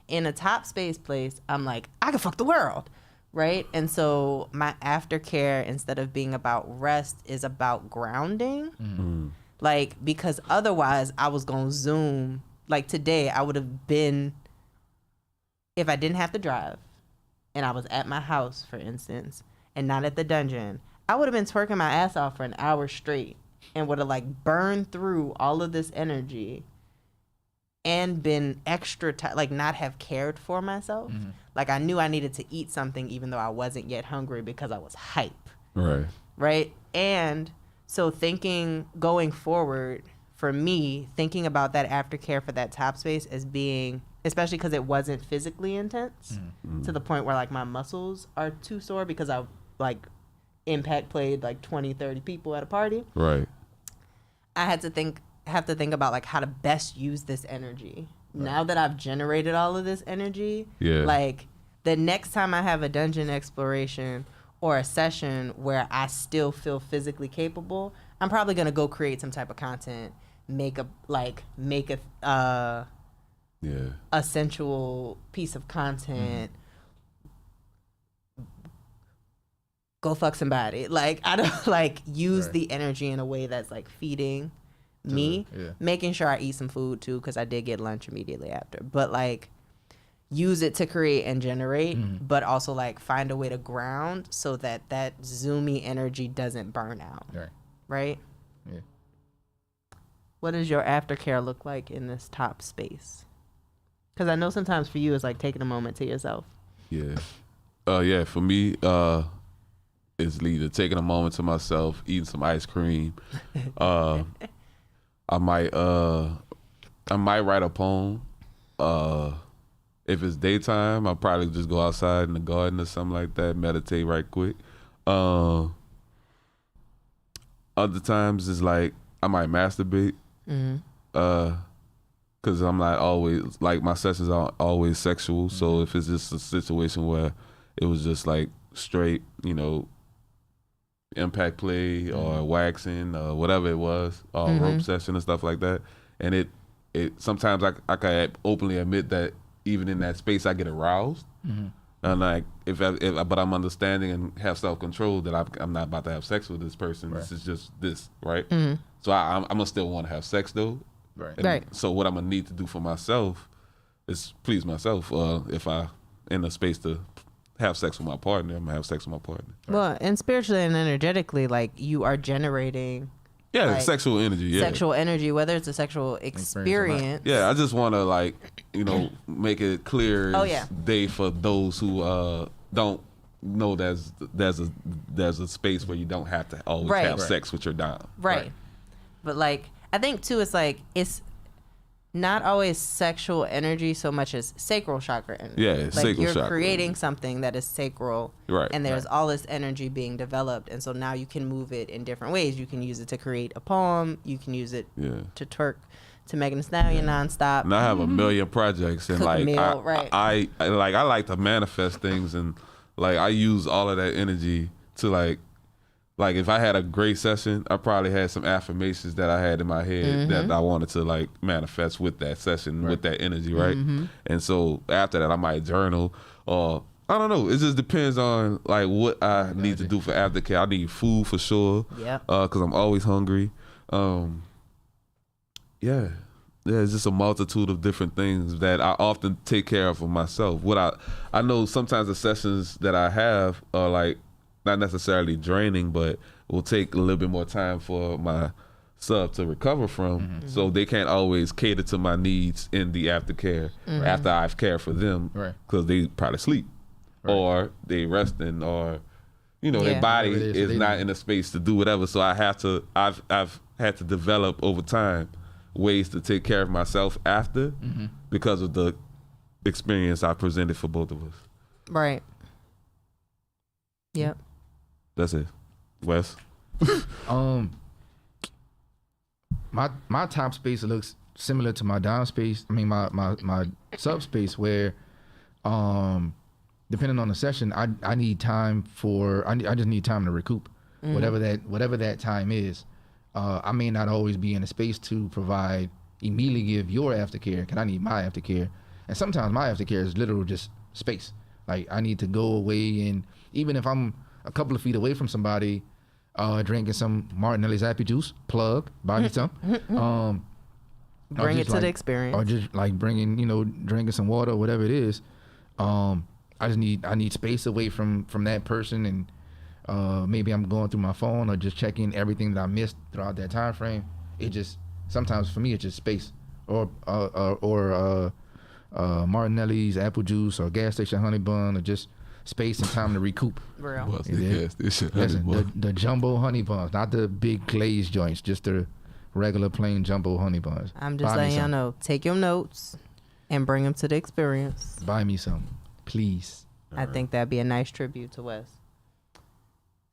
In a top space place, I'm like, I can fuck the world, right? And so my aftercare, instead of being about rest, is about grounding. Like, because otherwise I was going to zoom. Like today, I would have been, if I didn't have to drive, and I was at my house, for instance, and not at the dungeon, I would have been twerking my ass off for an hour straight and would have like burned through all of this energy and been extra like not have cared for myself. Like I knew I needed to eat something even though I wasn't yet hungry because I was hype. Right. And so going forward, for me, thinking about that aftercare for that top space as being, especially because it wasn't physically intense to the point where like my muscles are too sore because I like impact played like 20, 30 people at a party. Right. I have to think about like how to best use this energy. Now that I've generated all of this energy, like the next time I have a dungeon exploration or a session where I still feel physically capable, I'm probably gonna go create some type of content, make a sensual piece of content. Go fuck somebody. Like I don't like use the energy in a way that's like feeding me, making sure I eat some food too, because I did get lunch immediately after, but like use it to create and generate, but also like find a way to ground so that zoomy energy doesn't burn out. Right? Yeah. What does your aftercare look like in this top space? Because I know sometimes for you it's like taking a moment to yourself. Yeah, for me, it's either taking a moment to myself, eating some ice cream. I might write a poem. If it's daytime, I'll probably just go outside in the garden or something like that, meditate right quick. Other times it's like I might masturbate. Cause I'm not always, like my sessions aren't always sexual. So if it's just a situation where it was just like straight, impact play or waxing or whatever it was, or rope session and stuff like that. And it sometimes I can openly admit that even in that space I get aroused. And like but I'm understanding and have self-control that I'm not about to have sex with this person. This is just this, right? So I'm gonna still want to have sex though. Right. So what I'm gonna need to do for myself is please myself. If I in a space to have sex with my partner, I'm gonna have sex with my partner. Well, and spiritually and energetically, like you are generating. Like, sexual energy. Sexual energy, whether it's a sexual experience. Yeah, I just want to make it clear day for those who don't know there's a space where you don't have to always have sex with your dom. Right. But like I think too, it's not always sexual energy so much as sacral chakra energy. Yeah, like sacral you're chakra creating energy. Something that is sacral, and there's all this energy being developed, and so now you can move it in different ways. You can use it to create a poem. You can use it to twerk to Megan Thee Stallion nonstop. And I have a million projects, and Cook like a meal, I like to manifest things, and like I use all of that energy to like if I had a great session, I probably had some affirmations that I had in my head that I wanted to like manifest with that session, with that energy, right? And so after that, I might journal, or I don't know. It just depends on like what I need to do for aftercare. I need food for sure, because I'm always hungry. There's just a multitude of different things that I often take care of for myself. What I know sometimes the sessions that I have are like not necessarily draining, but will take a little bit more time for my sub to recover from. So they can't always cater to my needs in the aftercare after I've cared for them, because they probably sleep or they resting or you know, Yeah. their body Whatever it is, is they not do. in a space to do whatever. So I've had to develop over time ways to take care of myself after because of the experience I presented for both of us. Right. Yep. That's it. Wes? My top space looks similar to my down space. I mean my subspace where depending on the session, I need time for I just need time to recoup. Whatever that time is. I may not always be in a space to provide immediately give your aftercare because I need my aftercare. And sometimes my aftercare is literal just space. Like I need to go away, and even if I'm a couple of feet away from somebody, drinking some Martinelli's apple juice, buy me some. Bring it to the experience. Or just like bringing, drinking some water or whatever it is. I need space away from that person, and maybe I'm going through my phone or just checking everything that I missed throughout that time frame. It just sometimes for me it's just space or Martinelli's apple juice or gas station honey bun or just space and time to recoup. Real. Bust You the did? gas station Listen, honey bun. the jumbo honey buns, not the big glazed joints, just the regular plain jumbo honey buns. I'm just Buy me letting y'all some. know. Take your notes and bring them to the experience. Buy me some, please. I think that'd be a nice tribute to Wes.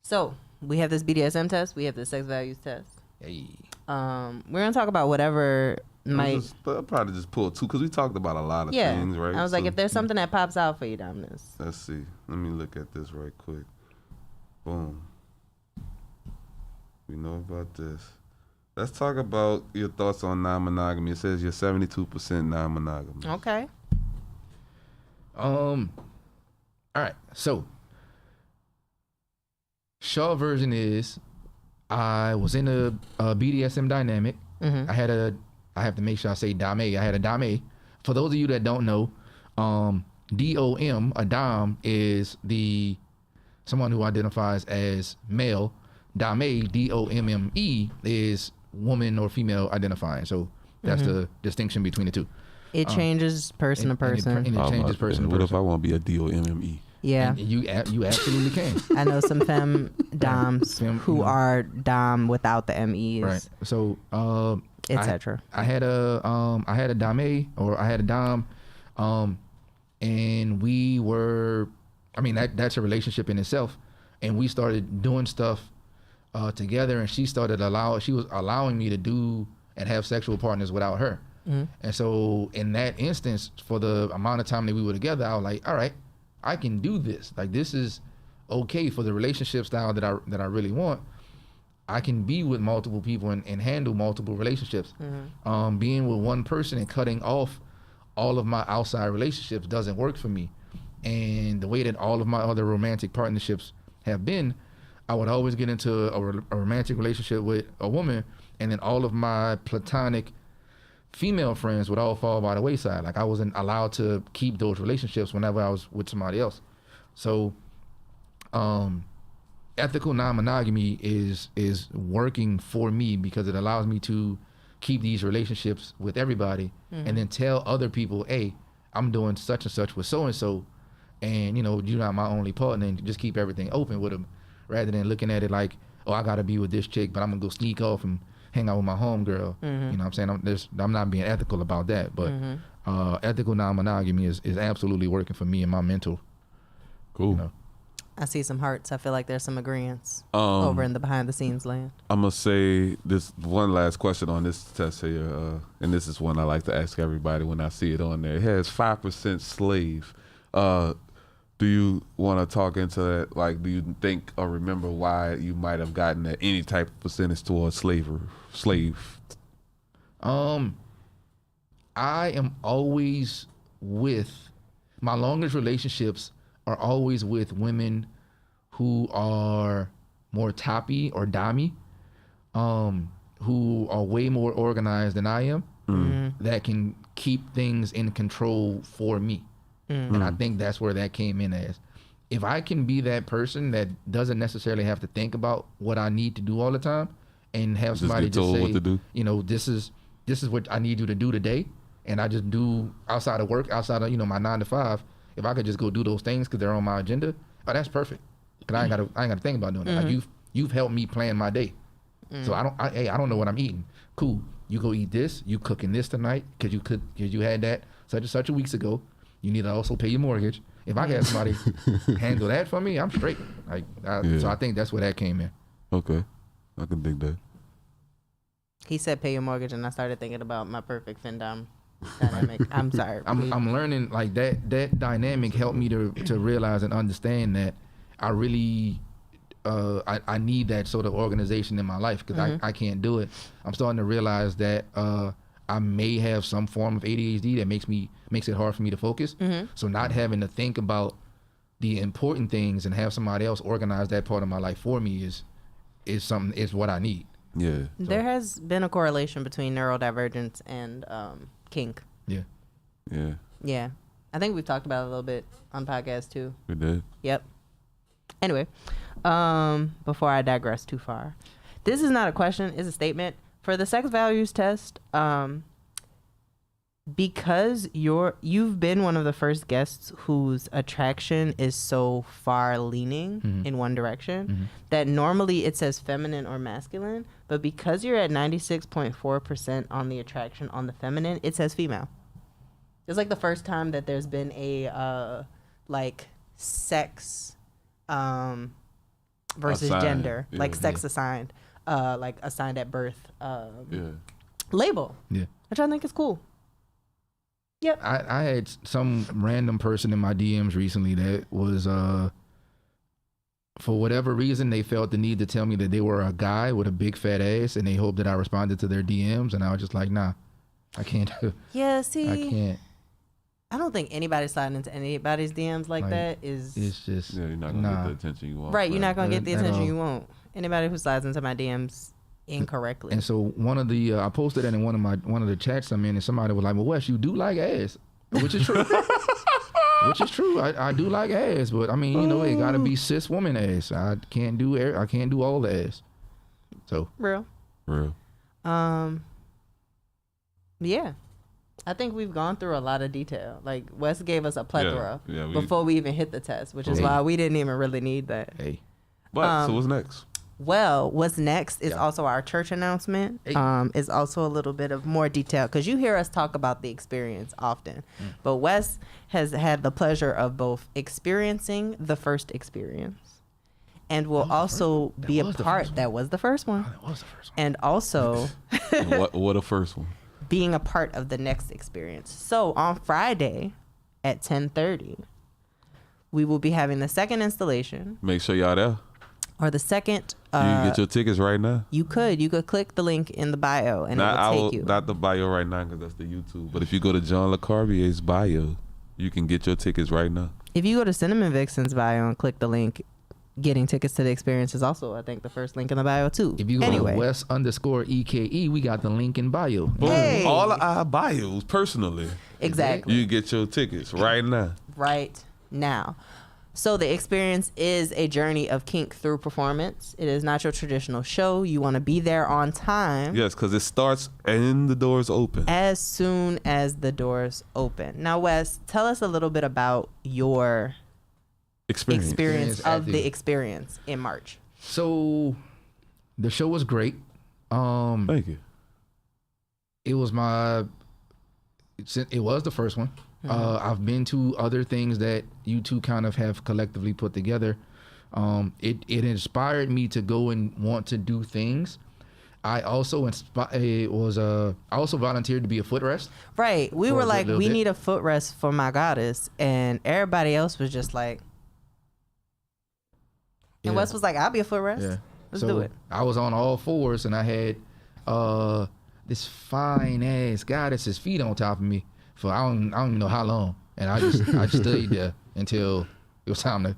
So we have this BDSM test. We have the sex values test. Hey. We're gonna talk about whatever might. I'll probably just pull two because we talked about a lot of Yeah. things, right? I was like, So, if there's something that pops out for you, Dominus. let's see. Let me look at this right quick. Boom. We know about this. Let's talk about your thoughts on non-monogamy. It says you're 72% non-monogamy. Okay. All right. So, short version is, I was in a BDSM dynamic. I have to make sure I say dame. I had a dame. For those of you that don't know, DOM, a dom, is someone who identifies as male. Dame, DOMME, is woman or female identifying. So that's the distinction between the two. It changes person to person. And it changes person to What if I person. want to be a DOMME? Yeah. And you absolutely can. I know some femme doms who are dom without the MEs, Right. So, etc. I had a dame, or I had a dom, and we were, I mean, that's a relationship in itself, and we started doing stuff together, and she was allowing me to do and have sexual partners without her. And so in that instance, for the amount of time that we were together, I was like, all right, I can do this. Like, this is okay for the relationship style that I really want. I can be with multiple people and handle multiple relationships. Being with one person and cutting off all of my outside relationships doesn't work for me. And the way that all of my other romantic partnerships have been, I would always get into a romantic relationship with a woman, and then all of my platonic female friends would all fall by the wayside. Like, I wasn't allowed to keep those relationships whenever I was with somebody else. So, ethical non-monogamy is working for me because it allows me to keep these relationships with everybody, and then tell other people, hey, I'm doing such and such with so-and-so, and you're not my only partner, and just keep everything open with them, rather than looking at it like, oh, I gotta be with this chick, but I'm gonna go sneak off and hang out with my homegirl. You know what I'm saying? I'm not being ethical about that, but ethical non-monogamy is absolutely working for me and my mental. Cool. I see some hearts. I feel like there's some agreements over in the behind the scenes land. I'm going to say this one last question on this test here, and this is one I like to ask everybody when I see it on there. It has 5% slave. Do you want to talk into that? Like, do you think or remember why you might have gotten at any type of percentage towards slave? I am always with, my longest relationships are always with women who are more toppy or dommy, who are way more organized than I am, that can keep things in control for me. And I think that's where that came in as. If I can be that person that doesn't necessarily have to think about what I need to do all the time, and have somebody get told just say, what to do. this is what I need you to do today, and I just do outside of work, outside of my 9 to 5. If I could just go do those things because they're on my agenda, oh, that's perfect. because I ain't got to think about doing that. Like you've helped me plan my day. So I don't know what I'm eating. Cool. You go eat this. You cooking this tonight because you had that such and such a weeks ago. You need to also pay your mortgage. If I had somebody handle that for me, I'm straight. Like so I think that's where that came in. Okay, I can dig that. He said pay your mortgage, and I started thinking about my perfect Fendam dynamic. I'm sorry. I'm learning like that dynamic helped me to realize and understand that I really I need that sort of organization in my life because I can't do it. I'm starting to realize that I may have some form of ADHD that makes it hard for me to focus. So not having to think about the important things and have somebody else organize that part of my life for me is what I need. Yeah. There has been a correlation between neurodivergence and kink. Yeah. Yeah. Yeah. I think we've talked about it a little bit on podcast too. We did. Yep. Anyway, before I digress too far, this is not a question, it's a statement. For the sex values test, because you've been one of the first guests whose attraction is so far leaning in one direction that normally it says feminine or masculine, but because you're at 96.4% on the attraction on the feminine, it says female. It's like the first time that there's been a like sex versus assigned. gender, Yeah, like sex assigned, like assigned at birth Yeah. label. Yeah. Which I think is cool. Yep. I had some random person in my DMs recently that was for whatever reason they felt the need to tell me that they were a guy with a big fat ass and they hoped that I responded to their DMs, and I was just like, nah, I can't do. Yeah, see, I can't. I don't think anybody sliding into anybody's DMs like that is It's just Yeah, you're not gonna get the attention you want. right. You're not gonna get the At attention all. you want. Anybody who slides into my DMs incorrectly. And so one of the I posted that in one of the chats I'm in, and somebody was like, "Well, Wes, you do like ass," which is true. Which is true. I do like ass, but I mean, you know, it gotta be cis woman ass. I can't do all the ass. So Real. Yeah. I think we've gone through a lot of detail. Like Wes gave us a plethora before we even hit the test, which is why we didn't even really need that. hey, But so what's next? Well, what's next is also our church announcement. Is also a little bit of more detail because you hear us talk about the experience often, but Wes has had the pleasure of both experiencing the first experience, and will also be a part. That was the first one. that was the first one. And also what a first one. being a part of the next experience. So on Friday at 10:30, we will be having the second installation, Make sure y'all there. or the second. You can get your tickets right now. You could click the link in the bio and it will take you. Not the bio right now because that's the YouTube. But if you go to John LeCarvier's bio, you can get your tickets right now. If you go to Cinnamon Vixen's bio and click the link, getting tickets to the experience is also, I think, the first link in the bio too. If you go to Wes_EKE, we got the link in bio. Boom. Hey. All of our bios personally. Exactly. You get your tickets right now. Right now. So the experience is a journey of kink through performance. It is not your traditional show. You want to be there on time. Yes, because it starts and the doors open. As soon as the doors open. Now, Wes, tell us a little bit about your experience of the experience in March. So the show was great. Thank you. It was the first one. I've been to other things that you two kind of have collectively put together. It inspired me to go and want to do things. I also volunteered to be a footrest. Right. We were like, we bit. need a footrest for my goddess. And everybody else was just like, and Wes was like, I'll be a footrest. Yeah. Let's do it. I was on all fours and I had this fine ass goddess's feet on top of me for I don't even know how long. And I just stayed there until it was time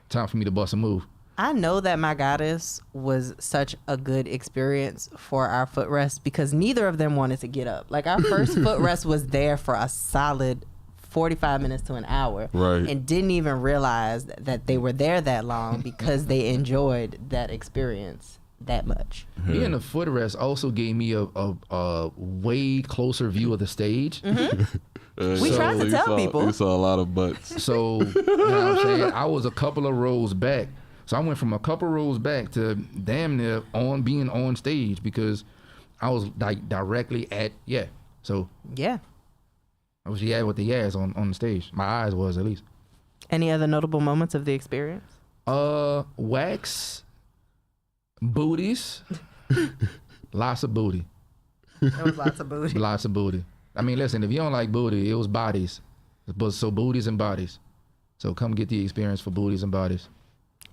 for me to bust a move. I know that my goddess was such a good experience for our footrest because neither of them wanted to get up. Like our first footrest was there for a solid 45 minutes to an hour. Right. And didn't even realize that they were there that long because they enjoyed that experience that much. Being a footrest also gave me a way closer view of the stage. We tried to tell people. You saw a lot of butts. So, you know what I'm saying? I was a couple of rows back, So I went from a couple rows back to damn near being on stage because I was like directly at So Yeah. I was with the yas on the stage. My eyes was at least. Any other notable moments of the experience? Wax, booties, lots of booty. There was lots of booty. Lots of booty. I mean, listen, if you don't like booty, it was bodies. So booties and bodies. So come get the experience for booties and bodies.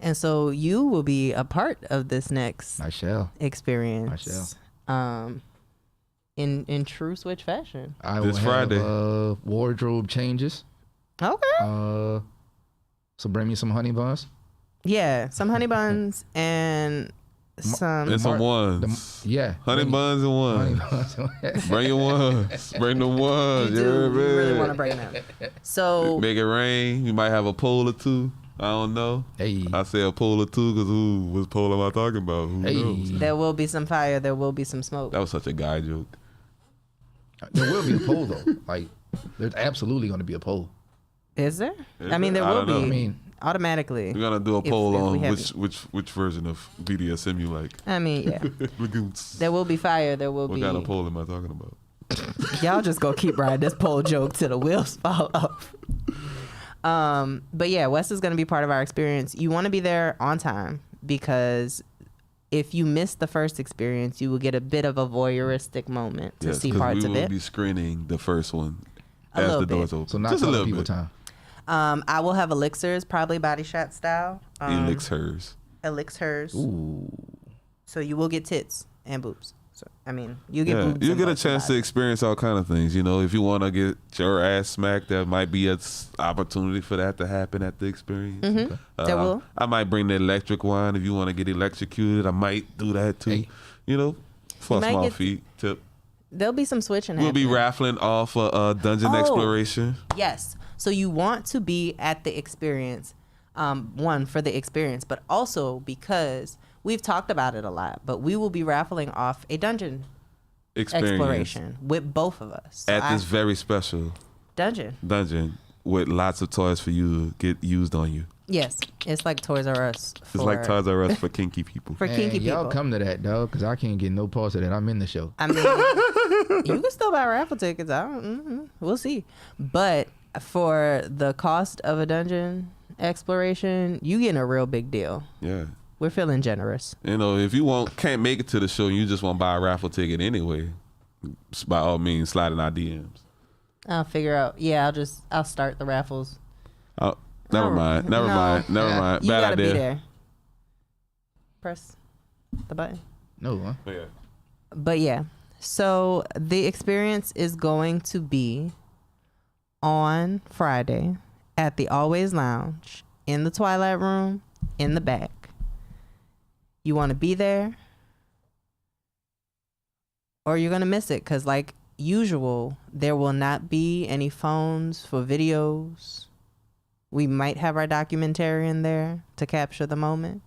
And so you will be a part of this next I shall. experience. I shall. In true Switch fashion. I This will Friday. have wardrobe changes. Okay. So bring me some honey buns. Yeah, some honey buns and some. And some ones. Yeah. Honey buns and Honey ones. buns. Bring your ones. Bring them ones. You You do. heard You me? really want to bring them. So Make it rain. You might have a pole or two. I don't know. Hey. I say a pole or two because what pole am I talking about? Who Hey. knows? there will be some fire. There will be some smoke. That was such a guy joke. There will be a poll though. Like, there's absolutely going to be a poll. Is there? Is I mean, there? there I will don't know. be. I mean, automatically. We're gonna do a poll if we on have which version of BDSM you like. I mean, yeah. What There will be fire. There will be. kind of poll am I talking about? Y'all just go keep riding this pole joke till the wheels fall off. But yeah, Wes is going to be part of our experience. You want to be there on time because if you miss the first experience, you will get a bit of a voyeuristic moment to see parts of we will it. be screening the first one A as little the doors bit. open. so not Just a telling little people bit. time. I will have elixirs, probably body shot style. Elixirs. Elixirs. Ooh. So you will get tits and boobs. So I mean, you get Yeah, boobs. you and get a butts and chance to bodies. experience all kind of things. You know, if you want to get your ass smacked, there might be an opportunity for that to happen at the experience. There will. I might bring the electric wine if you want to get electrocuted. I might do that too. Hey. You know, for a might small get- fee tip. There'll be some switching. We'll be happening. raffling off a dungeon Oh. exploration. Yes. So you want to be at the experience, one, for the experience, but also because we've talked about it a lot, but we will be raffling off a dungeon Experience exploration with both of us. So at this very special dungeon. dungeon with lots of toys for you to get used on you. Yes. It's like Toys R Us. It's like Toys R Us for kinky people. For Man, kinky y'all people. come to that, dog, because I can't get no parts of that. I'm in the show. I mean, you can still buy raffle tickets. We'll see. But for the cost of a dungeon exploration, you getting a real big deal. Yeah. We're feeling generous. You know, if you can't make it to the show and you just want to buy a raffle ticket anyway, by all means, slide in our DMs. I'll figure out. Yeah, I'll start the raffles. Oh, never No, mind. no. Bad You gotta idea. be there. Press the button. No, huh? Yeah. But yeah, so the experience is going to be on Friday at the Always Lounge in the Twilight Room in the back. You want to be there or you're going to miss it because like usual, there will not be any phones for videos. We might have our documentarian there to capture the moment.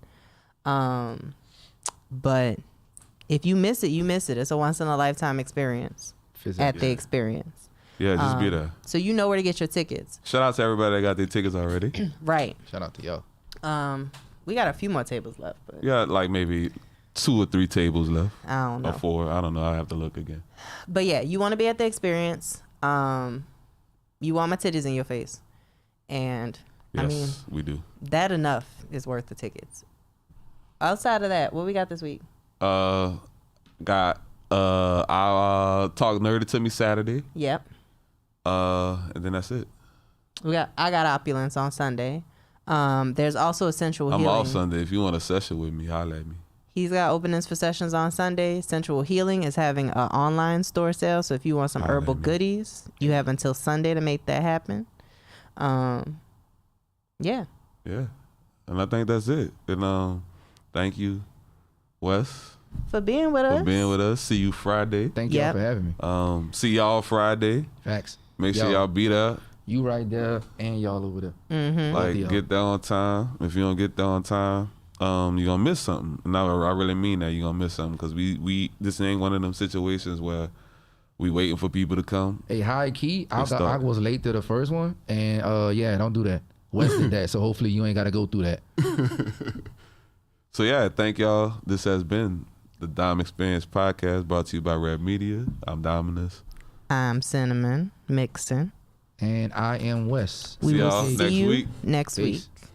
But if you miss it, you miss it. It's a once in a lifetime experience at the experience. Yeah, just be there. So you know where to get your tickets. Shout out to everybody that got their tickets already. Right. Shout out to y'all. We got a few more tables left, but We got like maybe 2 or 3 tables left. I don't Or know. 4. I don't know. I have to look again. But yeah, you want to be at the experience. You want my titties in your face. And Yes, I mean, we do. that enough is worth the tickets. Outside of that, what we got this week? Got I'll talk nerdy to me Saturday. Yep. And then that's it. I got Opulence on Sunday. There's also Sensual I'm Healing. off Sunday. If you want a session with me, holla at me. He's got openings for sessions on Sunday. Sensual Healing is having an online store sale. So if you want some Holla herbal at me. goodies, you have until Sunday to make that happen. Yeah. Yeah. And I think that's it. And thank you, Wes, For being with us. for being with us. See you Friday. Thank y'all Yep. for having me. See y'all Friday. Facts. Make sure Yo. y'all be there. You right there and y'all over there. Mm-hmm. Like y'all. get there on time. If you don't get there on time, you're gonna miss something. And I really mean that. You're gonna miss something because we this ain't one of them situations where we waiting for people to come. Hey, high key, I start. was late to the first one, and yeah, don't do that. Wes did that, so hopefully you ain't got to go through that. So yeah, thank y'all. This has been the Dom Experience Podcast, brought to you by R.A.R.E Media. I'm Dominus. I'm Cinnamon Mixon. And I am Wes. We See will y'all see next you week. next Peace. week.